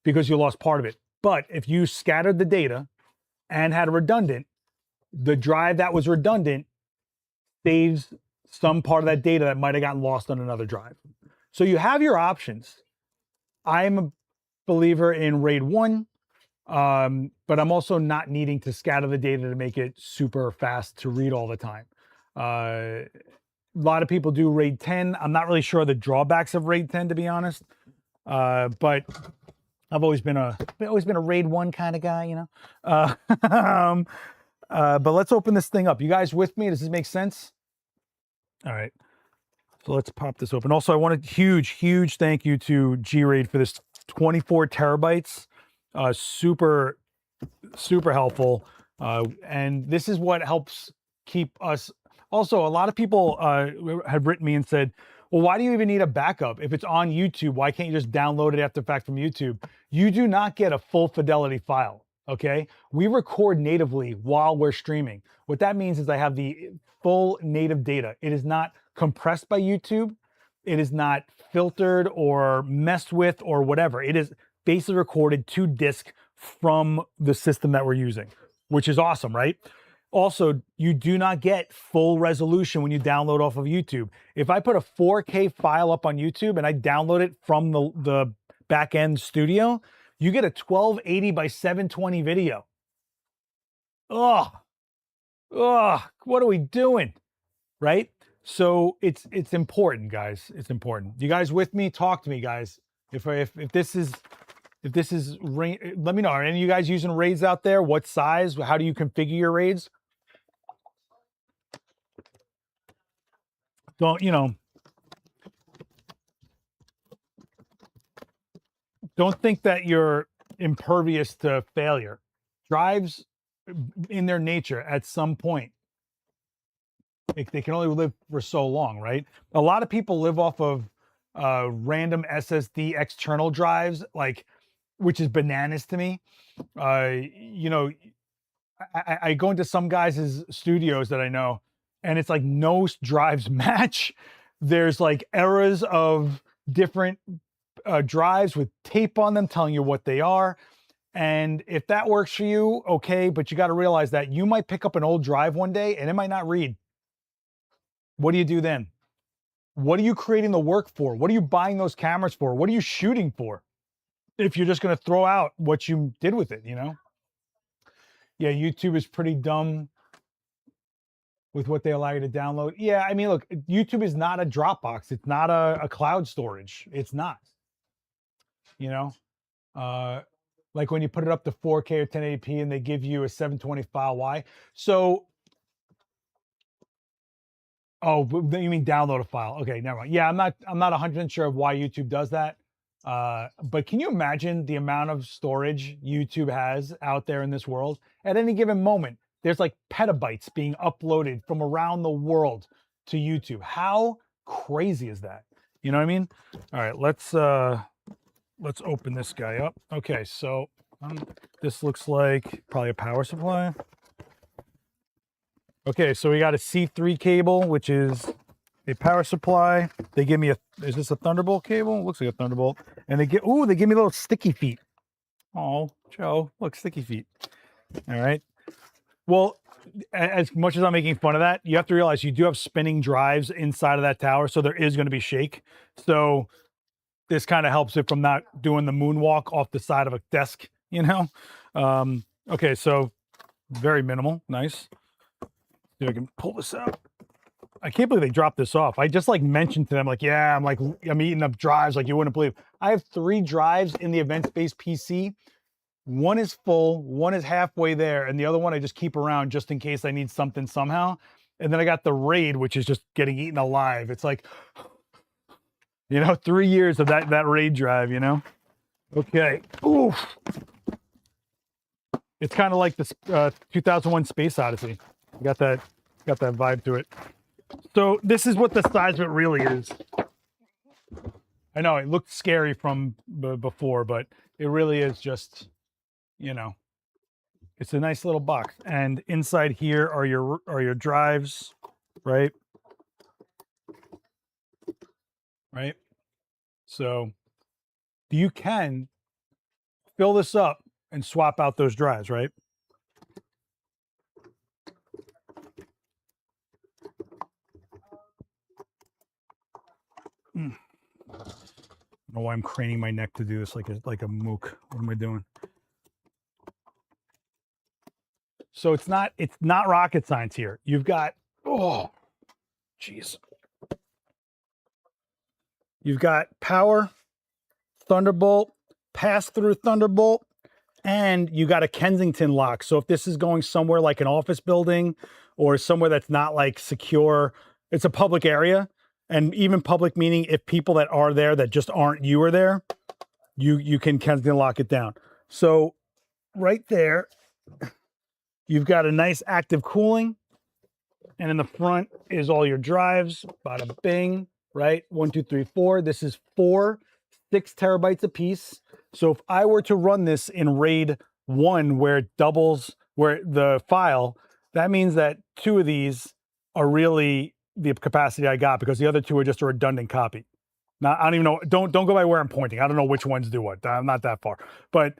because you lost part of it. But if you scattered the data and had a redundant, the drive that was redundant saves some part of that data that might have gotten lost on another drive. So you have your options. I'm a believer in RAID 1, but I'm also not needing to scatter the data to make it super fast to read all the time. A lot of people do RAID 10. I'm not really sure the drawbacks of RAID 10, to be honest. But I've always been a RAID 1 kind of guy, you know. But let's open this thing up. You guys with me? Does this make sense? All right. So let's pop this open. Also, I want a huge thank you to G-RAID for this 24 terabytes. Super helpful. And this is what helps keep us. Also, a lot of people have written me and said, well, why do you even need a backup? If it's on YouTube, why can't you just download it after the fact from YouTube? You do not get a full fidelity file, okay? We record natively while we're streaming. What that means is I have the full native data. It is not compressed by YouTube. It is not filtered or messed with or whatever. It is basically recorded to disk from the system that we're using, which is awesome, right? Also, you do not get full resolution when you download off of YouTube. If I put a 4K file up on YouTube and I download it from the back-end studio, you get a 1280 by 720 video. Ugh, what are we doing, right? So it's important, guys. It's important. You guys with me? Talk to me, guys. If this is let me know. Are any of you guys using RAIDs out there? What size? How do you configure your RAIDs? don't, don't think that you're impervious to failure. Drives in their nature at some point, they can only live for so long, right? A lot of people live off of random SSD external drives, like, which is bananas to me. You know, I go into some guys' studios that I know, and it's like no drives match. There's like eras of different drives with tape on them telling you what they are. And if that works for you, okay, but you got to realize that you might pick up an old drive one day and it might not read. What do you do then? What are you creating the work for? What are you buying those cameras for? What are you shooting for? If you're just going to throw out what you did with it, Yeah, YouTube is pretty dumb with what they allow you to download. Yeah, I mean, look, YouTube is not a Dropbox. It's not a cloud storage. It's not, you know? Uh, like when you put it up to 4K or 1080p and they give you a 720 file. Why? So, oh, you mean download a file? Okay, never mind. Yeah, I'm not 100% sure of why YouTube does that. But can you imagine the amount of storage YouTube has out there in this world? At any given moment, there's like petabytes being uploaded from around the world to YouTube. How crazy is that? You know what I mean? All right, let's open this guy up. Okay, so this looks like probably a power supply. Okay, so we got a C3 cable, which is a power supply. They give me is this a Thunderbolt cable? Looks like a Thunderbolt. And they give me little sticky feet. Oh, Joe, look, sticky feet. All right. Well, as much as I'm making fun of that, you have to realize you do have spinning drives inside of that tower, so there is going to be shake. So this kind of helps it from not doing the moonwalk off the side of a desk, Okay, so very minimal. Nice. See if I can pull this out. I can't believe they dropped this off. I just like mentioned to them, like, yeah, I'm eating up drives like you wouldn't believe. I have 3 drives in the event space PC. One is full, one is halfway there, and the other one I just keep around just in case I need something somehow. And then I got the RAID, which is just getting eaten alive. It's like, 3 years of that RAID drive, Okay. Oof. It's kind of like this 2001 Space Odyssey. Got that vibe to it. So this is what the size of it really is. I know it looked scary from before, but it really is just, it's a nice little box. And inside here are your drives, right? Right. So you can fill this up and swap out those drives, right? I don't know why I'm craning my neck to do this like a mook. What am I doing? So it's not rocket science here. You've got, oh, jeez. You've got power, Thunderbolt, pass-through Thunderbolt, and you got a Kensington lock. So if this is going somewhere like an office building or somewhere that's not like secure, it's a public area. And even public meaning if people that are there that just aren't you are there, you can Kensington lock it down. So right there, you've got a nice active cooling. And in the front is all your drives, bada bing, right? 1, 2, 3, 4. This is 6 terabytes a piece. So if I were to run this in RAID 1 where it doubles where the file, that means that 2 of these are really the capacity I got because the other 2 are just a redundant copy. Now, I don't even know. Don't go by where I'm pointing. I don't know which ones do what. I'm not that far. But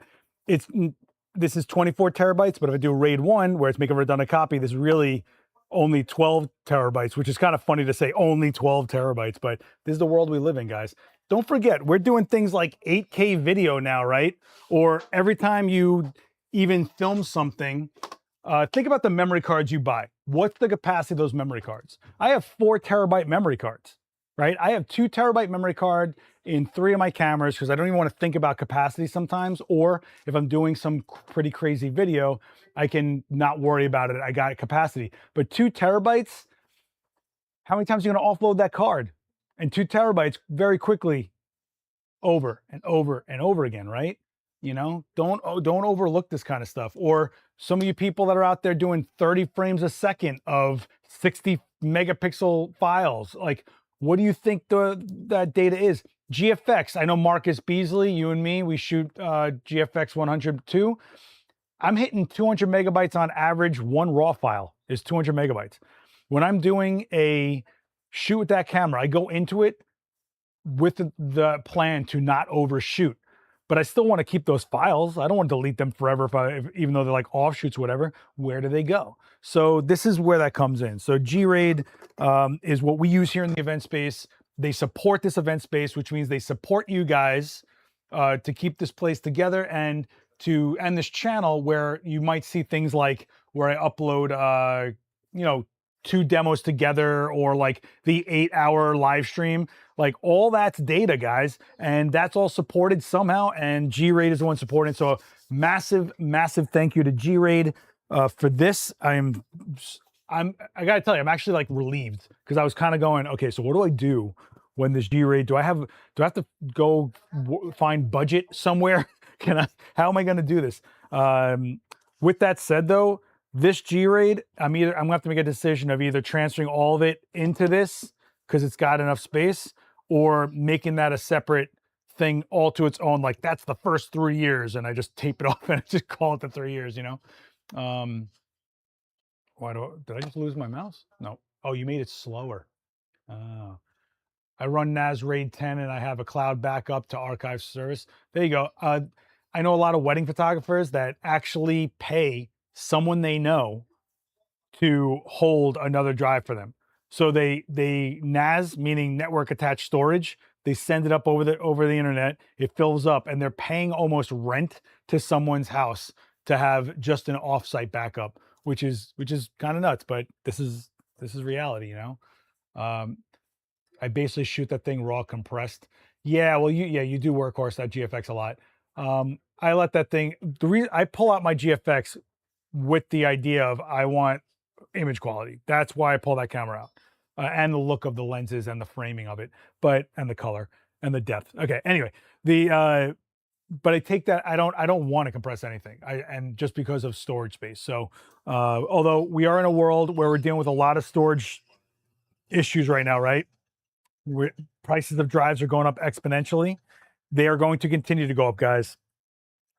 this is 24 terabytes. But if I do RAID 1 where it's making a redundant copy, this is really only 12 terabytes, which is kind of funny to say only 12 terabytes. But this is the world we live in, guys. Don't forget, we're doing things like 8K video now, right? Or every time you even film something, think about the memory cards you buy. What's the capacity of those memory cards? I have 4 terabyte memory cards, right? I have 2 terabyte memory card in 3 of my cameras because I don't even want to think about capacity sometimes. Or if I'm doing some pretty crazy video, I can not worry about it. I got capacity. But 2 terabytes, how many times are you going to offload that card? And 2 terabytes very quickly, over and over and over again, right? Don't overlook this kind of stuff. Or some of you people that are out there doing 30 frames a second of 60 megapixel files, like, what do you think that data is? GFX, I know Marcus Beasley, you and me, we shoot GFX 102. I'm hitting 200 megabytes on average. One raw file is 200 megabytes. When I'm doing a shoot with that camera, I go into it with the plan to not overshoot, but I still want to keep those files. I don't want to delete them forever, even though they're like offshoots, whatever. Where do they go? So this is where that comes in. So G-Raid is what we use here in the event space. They support this event space, which means they support you guys to keep this place together and this channel, where you might see things like where I upload, 2 demos together, or like the 8-hour live stream. Like, all that's data, guys, and that's all supported somehow, and G-Raid is the one supporting. So massive thank you to G-Raid for this. I gotta tell you, I'm actually like relieved, because I was kind of going, okay, so what do I do when this G-Raid, do I have to go find budget somewhere? How am I going to do this? With that said, though, this G-Raid, I'm gonna have to make a decision of either transferring all of it into this because it's got enough space, or making that a separate thing all to its own. Like, that's the first 3 years, and I just tape it off and I just call it the 3 years. Did I just lose my mouse? No. Oh, you made it slower. Oh. I run NAS RAID 10 and I have a cloud backup to archive service. There you go. I know a lot of wedding photographers that actually pay someone they know to hold another drive for them. So they NAS, meaning network attached storage, they send it up over the internet, it fills up, and they're paying almost rent to someone's house to have just an offsite backup, which is kind of nuts, but this is reality, I basically shoot that thing raw compressed. Yeah, well, you do workhorse that GFX a lot. I let that thing, I pull out my GFX with the idea of I want image quality. That's why I pull that camera out, and the look of the lenses and the framing of it, and the color and the depth. Okay, anyway, but I take that, I don't want to compress anything, and just because of storage space. So although we are in a world where we're dealing with a lot of storage issues right now, right? Prices of drives are going up exponentially. They are going to continue to go up, guys.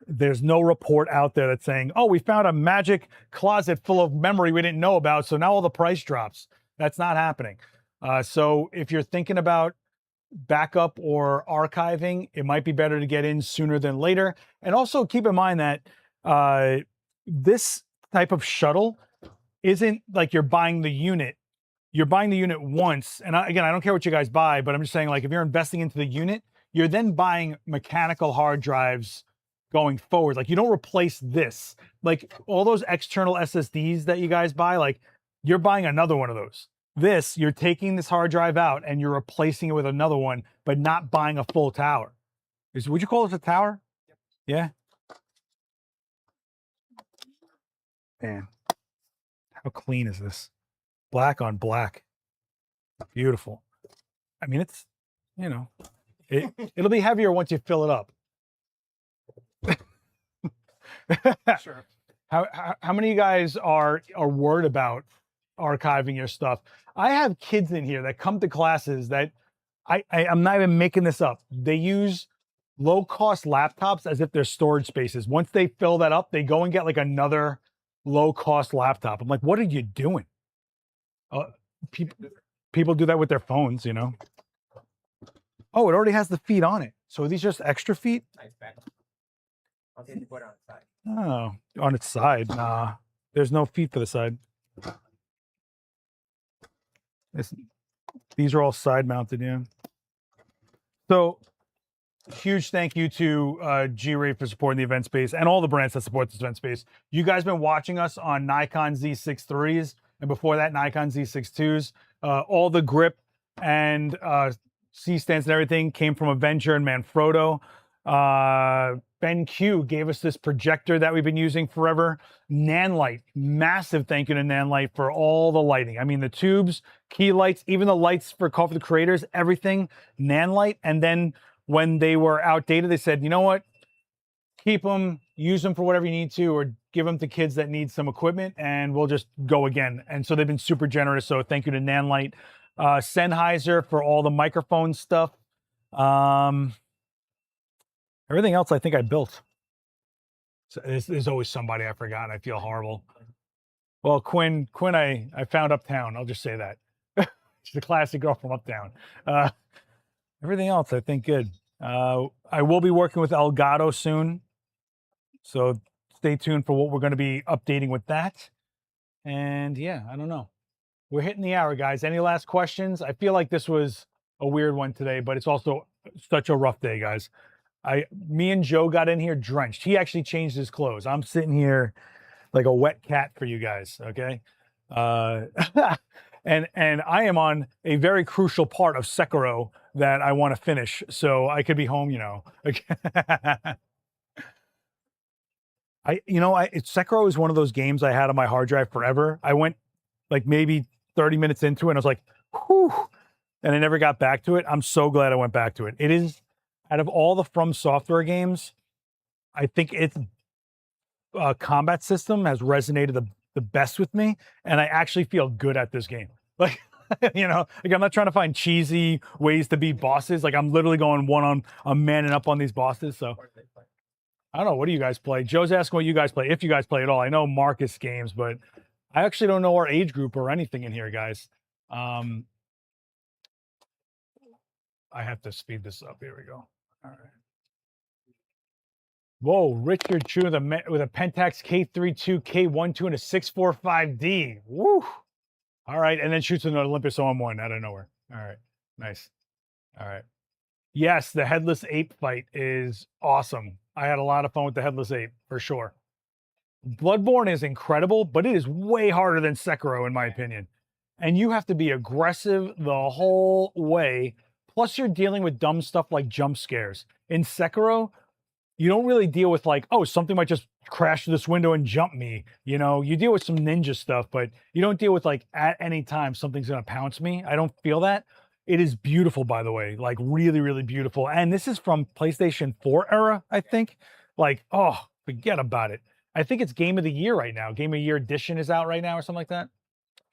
There's no report out there that's saying, oh, we found a magic closet full of memory we didn't know about, so now all the price drops. That's not happening. So if you're thinking about backup or archiving, it might be better to get in sooner than later. And also keep in mind that this type of shuttle isn't like you're buying the unit. You're buying the unit once. And again, I don't care what you guys buy, but I'm just saying, like, if you're investing into the unit, you're then buying mechanical hard drives going forward. Like, you don't replace this. Like, all those external SSDs that you guys buy, like, you're buying another one of those. This, you're taking this hard drive out and you're replacing it with another one, but not buying a full tower. Would you call this a tower? Yep. Yeah. Man, how clean is this? Black on black. Beautiful. I mean, it's, it'll be heavier once you fill it up. Sure. How many of you guys are worried about archiving your stuff? I have kids in here that come to classes that I'm not even making this up. They use low-cost laptops as if they're storage spaces. Once they fill that up, they go and get like another low-cost laptop. I'm like, what are you doing? People do that with their phones, Oh, it already has the feet on it. So are these just extra feet? Nice back. I'll get you put it on its side. Oh, on its side? Nah, there's no feet for the side. These are all side mounted, yeah. So huge thank you to G-Raid for supporting the event space and all the brands that support this event space. You guys been watching us on Nikon Z6 IIIs, and before that, Nikon Z6 IIs. All the grip and C-stands and everything came from Avenger and Manfrotto. BenQ gave us this projector that we've been using forever. Nanlite, massive thank you to Nanlite for all the lighting. I mean, the tubes, key lights, even the lights for Call for the Creators, everything, Nanlite. And then when they were outdated, they said, you know what? Keep them, use them for whatever you need to, or give them to kids that need some equipment, and we'll just go again. And so they've been super generous. So thank you to Nanlite. Sennheiser for all the microphone stuff. Everything else I think I built. So there's always somebody I forgot. I feel horrible. Well, Quinn, I found Uptown. I'll just say that. She's a classic girl from Uptown. Everything else I think good. I will be working with Elgato soon, so stay tuned for what we're going to be updating with that. And yeah, I don't know. We're hitting the hour, guys. Any last questions? I feel like this was a weird one today, but it's also such a rough day, guys. Me and Joe got in here drenched. He actually changed his clothes. I'm sitting here like a wet cat for you guys, okay? And I am on a very crucial part of Sekiro that I want to finish, so I could be home, you know. Sekiro is one of those games I had on my hard drive forever. I went like maybe 30 minutes into it, and I was like, whew, and I never got back to it. I'm so glad I went back to it. It is, out of all the From Software games, I think its combat system has resonated the best with me, and I actually feel good at this game. Like, you know, like I'm not trying to find cheesy ways to beat bosses. Like I'm literally going I'm manning up on these bosses. So I don't know. What do you guys play? Joe's asking what you guys play, if you guys play at all. I know Marcus games, but I actually don't know our age group or anything in here, guys. I have to speed this up. Here we go. All right. Whoa, Richard Chu with a Pentax K32, K12, and a 645D. Woo! All right, and then shoots an Olympus OM1 out of nowhere. All right, nice. All right. Yes, the Headless Ape fight is awesome. I had a lot of fun with the Headless Ape, for sure. Bloodborne is incredible, but it is way harder than Sekiro, in my opinion. And you have to be aggressive the whole way. Plus, you're dealing with dumb stuff like jump scares. In Sekiro, you don't really deal with like, oh, something might just crash through this window and jump me. You know, you deal with some ninja stuff, but you don't deal with like at any time something's going to pounce me. I don't feel that. It is beautiful, by the way, like really, really beautiful. And this is from PlayStation 4 era, I think. Like, oh, forget about it. I think it's Game of the Year right now. Game of the Year edition is out right now or something like that.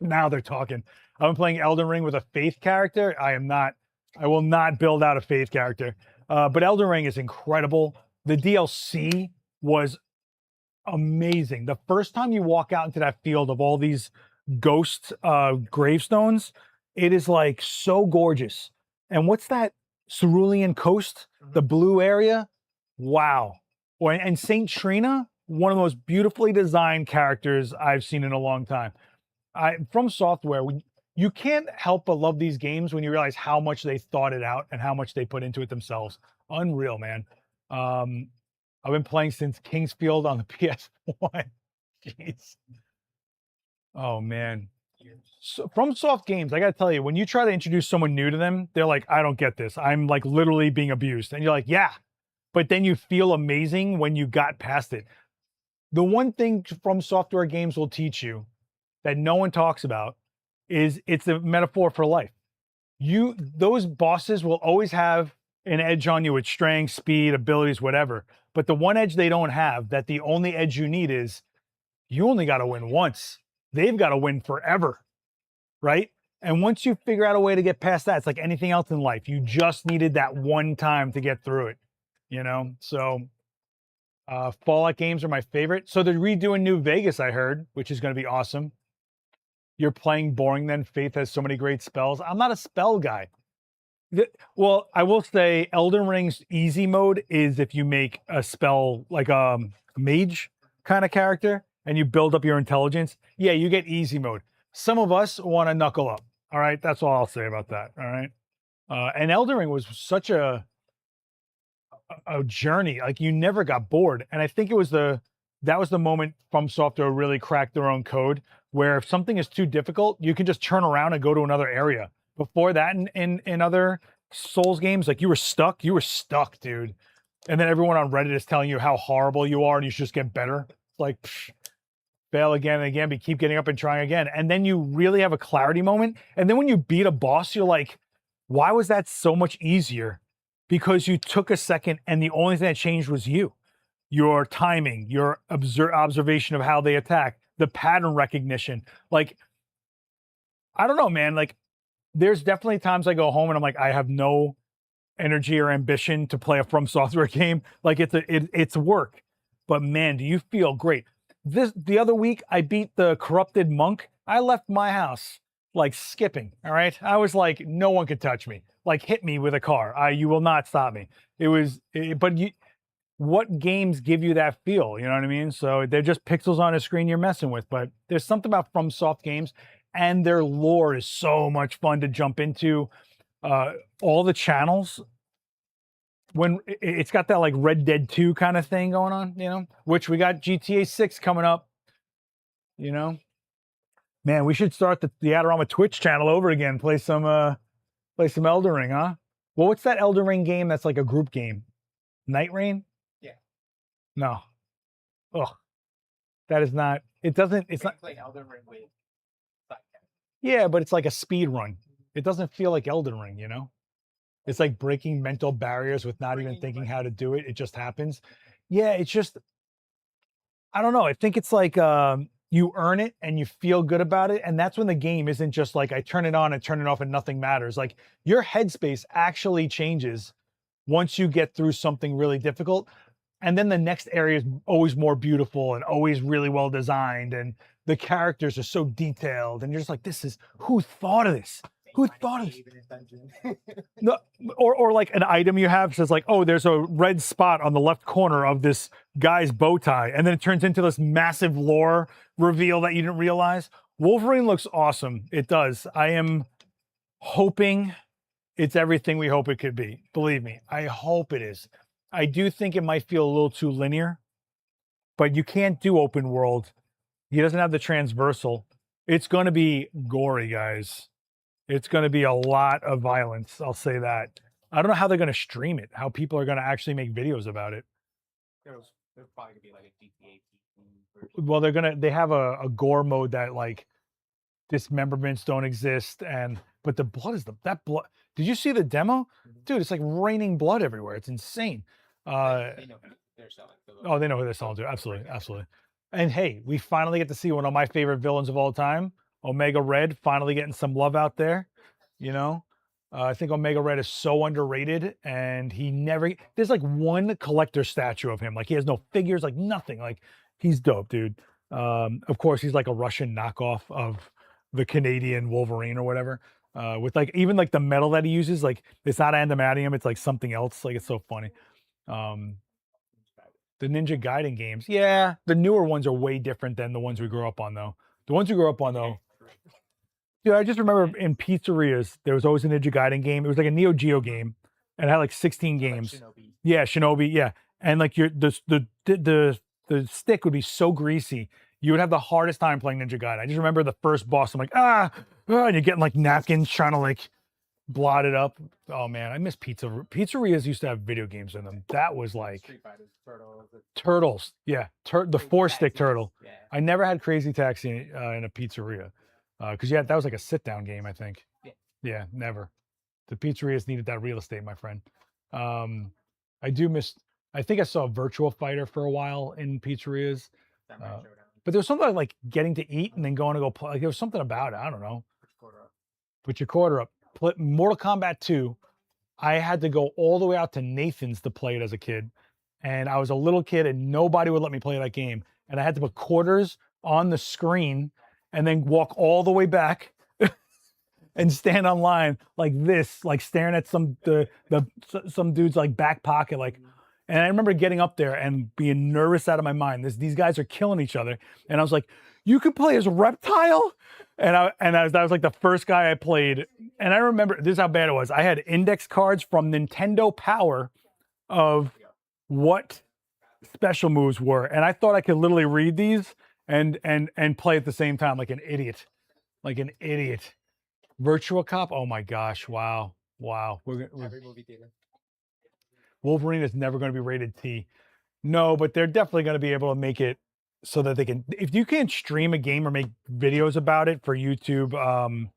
Now they're talking. I'm playing Elden Ring with a Faith character. I will not build out a Faith character. But Elden Ring is incredible. The DLC was amazing. The first time you walk out into that field of all these ghost gravestones, it is like so gorgeous. And what's that Cerulean Coast, the blue area? Wow. And Saint Trina, one of the most beautifully designed characters I've seen in a long time. From Software, you can't help but love these games when you realize how much they thought it out and how much they put into it themselves. Unreal, man. I've been playing since Kingsfield on the PS1. Jeez. Oh, man. So, From Soft Games, I got to tell you, when you try to introduce someone new to them, they're like, I don't get this. I'm like literally being abused. And you're like, yeah. But then you feel amazing when you got past it. The one thing From Software Games will teach you that no one talks about is it's a metaphor for life. Those bosses will always have an edge on you with strength, speed, abilities, whatever. But the one edge they don't have, that the only edge you need is, you only got to win once. They've got to win forever, right? And once you figure out a way to get past that, it's like anything else in life. You just needed that one time to get through it, you know? So Fallout games are my favorite. So they're redoing New Vegas, I heard, which is going to be awesome. You're playing boring then? Faith has so many great spells. I'm not a spell guy. Well, I will say Elden Ring's easy mode is if you make a spell like a mage kind of character and you build up your intelligence. Yeah, you get easy mode. Some of us want to knuckle up. All right, that's all I'll say about that. All right, and Elden Ring was such a journey. Like you never got bored, and I think that was the moment From Software really cracked their own code, where if something is too difficult, you can just turn around and go to another area. Before that, in other Souls games, like you were stuck, dude. and then everyone on Reddit is telling you how horrible you are and you should just get better. It's like, psh, fail again and again, but keep getting up and trying again. And then you really have a clarity moment. And then when you beat a boss, you're like, why was that so much easier? Because you took a second and the only thing that changed was you, your timing, your observation of how they attack, the pattern recognition. Like, I don't know, man. Like, there's definitely times I go home and I'm like, I have no energy or ambition to play a From Software game. Like, it's work. But man, do you feel great. The other week I beat the Corrupted Monk. I left my house like skipping. All right. I was like, no one could touch me. Like, hit me with a car. You will not stop me. But what games give you that feel? You know what I mean? So they're just pixels on a screen you're messing with. But there's something about FromSoft games, and their lore is so much fun to jump into. All the channels, when it's got that like Red Dead 2 kind of thing going on, you know, which we got GTA 6 coming up, you know. Man, we should start the Adorama Twitch channel over again, play some Elden Ring, huh? Well, what's that Elden Ring game that's like a group game? Night Rain? Yeah. No. Oh. That is not, it's not like Elden Ring with yeah, but it's like a speed run. It doesn't feel like Elden Ring, you know? It's like breaking mental barriers with not even thinking how to do it. It just happens. Yeah, it's just, I don't know. I think it's like you earn it and you feel good about it. And that's when the game isn't just like I turn it on and turn it off and nothing matters. Like, your headspace actually changes once you get through something really difficult. And then the next area is always more beautiful and always really well designed. And the characters are so detailed. And you're just like, who thought of this? Who thought of this? No, or like an item you have says like, oh, there's a red spot on the left corner of this guy's bow tie, and then it turns into this massive lore reveal that you didn't realize. Wolverine looks awesome. It does. I am hoping it's everything we hope it could be. Believe me, I hope it is. I do think it might feel a little too linear, but you can't do open world. He doesn't have the transversal. It's going to be gory, guys. It's going to be a lot of violence. I'll say that. I don't know how they're going to stream it, how people are going to actually make videos about it. There's probably going to be like a GTA version. Well, they have a gore mode that like dismemberments don't exist. But the blood is that blood. Did you see the demo? Dude, it's like raining blood everywhere. It's insane. They know who they're selling. Oh, they know who they're selling to. Absolutely. Absolutely. And hey, we finally get to see one of my favorite villains of all time, Omega Red, finally getting some love out there. You know, I think Omega Red is so underrated, and there's like one collector statue of him. Like, he has no figures, like nothing. Like, he's dope, dude. Of course, he's like a Russian knockoff of the Canadian Wolverine or whatever. With like, even like the metal that he uses, like it's not adamantium, it's like something else. Like, it's so funny. The Ninja Gaiden games. Yeah, the newer ones are way different than the ones we grew up on, though. The ones we grew up on, though. Dude, I just remember in pizzerias, there was always a Ninja Gaiden game. It was like a Neo Geo game, and it had like 16 games. Like Shinobi. Yeah, Shinobi. Yeah, and like the stick would be so greasy, you would have the hardest time playing Ninja Gaiden. I just remember the first boss. I'm like, and you're getting like napkins trying to like blot it up. Oh man, I miss pizza. Pizzerias used to have video games in them. That was like Street Fighter, Turtles. Yeah, the four-stick turtle. Yeah. I never had Crazy Taxi in a pizzeria because that was like a sit-down game, I think. Yeah, never. The pizzerias needed that real estate, my friend. I do miss. I think I saw Virtual Fighter for a while in pizzerias. But there was something like getting to eat and then going to go play. Like, there was something about it. I don't know. Put your quarter up. Mortal Kombat 2. I had to go all the way out to Nathan's to play it as a kid. And I was a little kid and nobody would let me play that game. And I had to put quarters on the screen and then walk all the way back and stand online like this, like staring at some dude's like back pocket, like. And I remember getting up there and being nervous out of my mind. These guys are killing each other, and I was like, "You could play as Reptile," that was like the first guy I played. And I remember, this is how bad it was. I had index cards from Nintendo Power of what special moves were, and I thought I could literally read these and play at the same time like an idiot. Virtual Cop. Oh my gosh! Wow. Every movie theater. Wolverine is never going to be rated T. No, but they're definitely going to be able to make it so that they can. If you can't stream a game or make videos about it for YouTube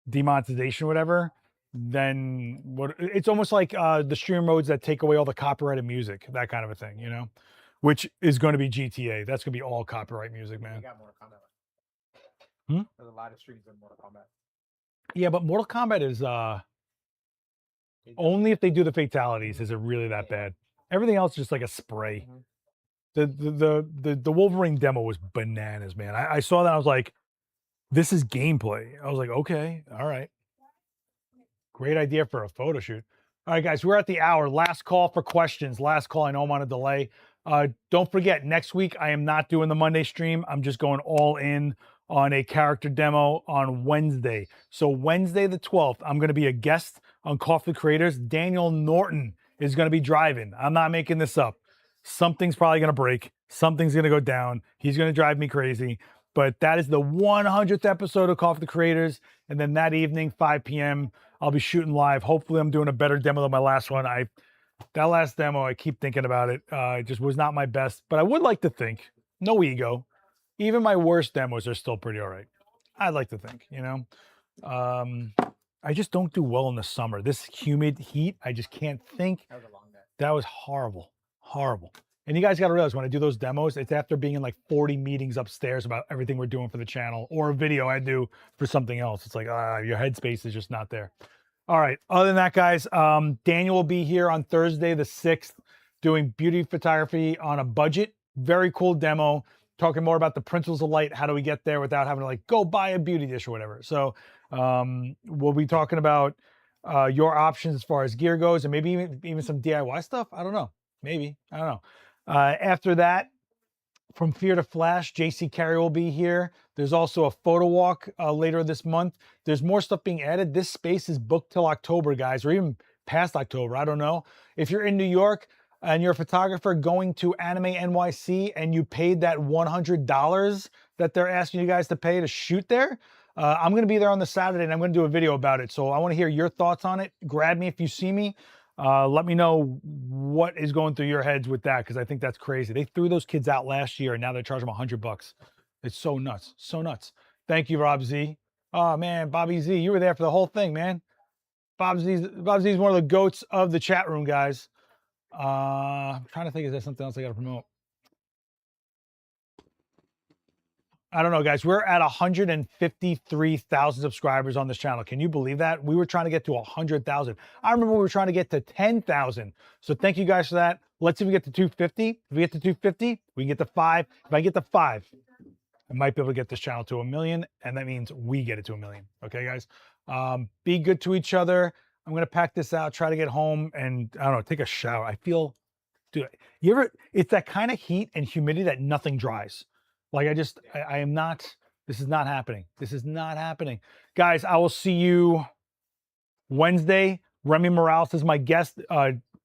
demonetization, or whatever, then what? It's almost like the stream modes that take away all the copyrighted music, that kind of a thing, you know, which is going to be GTA. That's going to be all copyright music, You man. got Mortal Kombat. Hmm? There's a lot of streams of Mortal Kombat. Yeah, but Mortal Kombat is only if they do the fatalities is it really that bad. Everything else is just like a spray. Mhm. The Wolverine demo was bananas, man. I saw that, I was like, this is gameplay. I was like, okay, all right. Great idea for a photo shoot. All right, guys, we're at the hour. Last call for questions. Last call. I know I'm on a delay. Don't forget, next week I am not doing the Monday stream. I'm just going all in on a character demo on Wednesday. So Wednesday the 12th, I'm going to be a guest on Coffee Creators. Daniel Norton is going to be driving. I'm not making this up. Something's probably going to break. Something's going to go down. He's going to drive me crazy. But that is the 100th episode of Coffee Creators. And then that evening, 5 p.m., I'll be shooting live. Hopefully I'm doing a better demo than my last one. That last demo, I keep thinking about it. It just was not my best, but I would like to think, no ego, even my worst demos are still pretty all right. I'd like to think, you know. I just don't do well in the summer. This humid heat, I just can't think. That was a long day. That was horrible, horrible. And you guys got to realize when I do those demos, it's after being in like 40 meetings upstairs about everything we're doing for the channel or a video I do for something else. It's like, your headspace is just not there. All right. Other than that, guys, Daniel will be here on Thursday, the 6th, doing beauty photography on a budget. Very cool demo, talking more about the principles of light. How do we get there without having to like go buy a beauty dish or whatever? So we'll be talking about your options as far as gear goes, and maybe even some DIY stuff. I don't know. Maybe. I don't know. After that, from Fear to Flash, JC Carey will be here. There's also a photo walk later this month. There's more stuff being added. This space is booked till October, guys, or even past October. I don't know. If you're in New York and you're a photographer going to Anime NYC and you paid that $100 that they're asking you guys to pay to shoot there, I'm going to be there on the Saturday and I'm going to do a video about it. So I want to hear your thoughts on it. Grab me if you see me. Let me know what is going through your heads with that, because I think that's crazy. They threw those kids out last year and now they're charging them $100. It's so nuts. So nuts. Thank you, Rob Z. Oh man, Bobby Z, you were there for the whole thing, man. Bob Z's one of the goats of the chat room, guys. I'm trying to think, is there something else I gotta promote? I don't know, guys. We're at 153,000 subscribers on this channel. Can you believe that? We were trying to get to 100,000. I remember we were trying to get to 10,000. So thank you guys for that. Let's see if we get to 250. If we get to 250, we can get to 5. If I get to 5, I might be able to get this channel to 1 million, and that means we get it to 1 million. Okay, guys? Be good to each other. I'm going to pack this out, try to get home, and I don't know, take a shower. I feel, dude, you ever, it's that kind of heat and humidity that nothing dries. Like I am not, this is not happening. This is not happening. Guys, I will see you Wednesday. Remy Morales is my guest.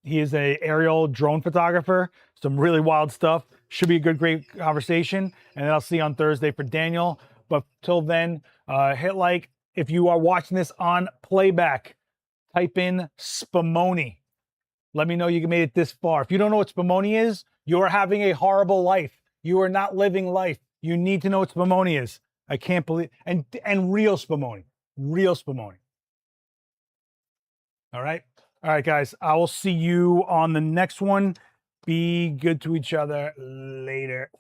He is a aerial drone photographer. Some really wild stuff. Should be a great conversation. And then I'll see you on Thursday for Daniel. But till then, hit like. If you are watching this on playback, type in Spumoni. Let me know you made it this far. If you don't know what Spumoni is, you're having a horrible life. You are not living life. You need to know what Spumoni is. I can't believe, and real Spumoni. Real Spumoni. All right. All right, guys. I will see you on the next one. Be good to each other later.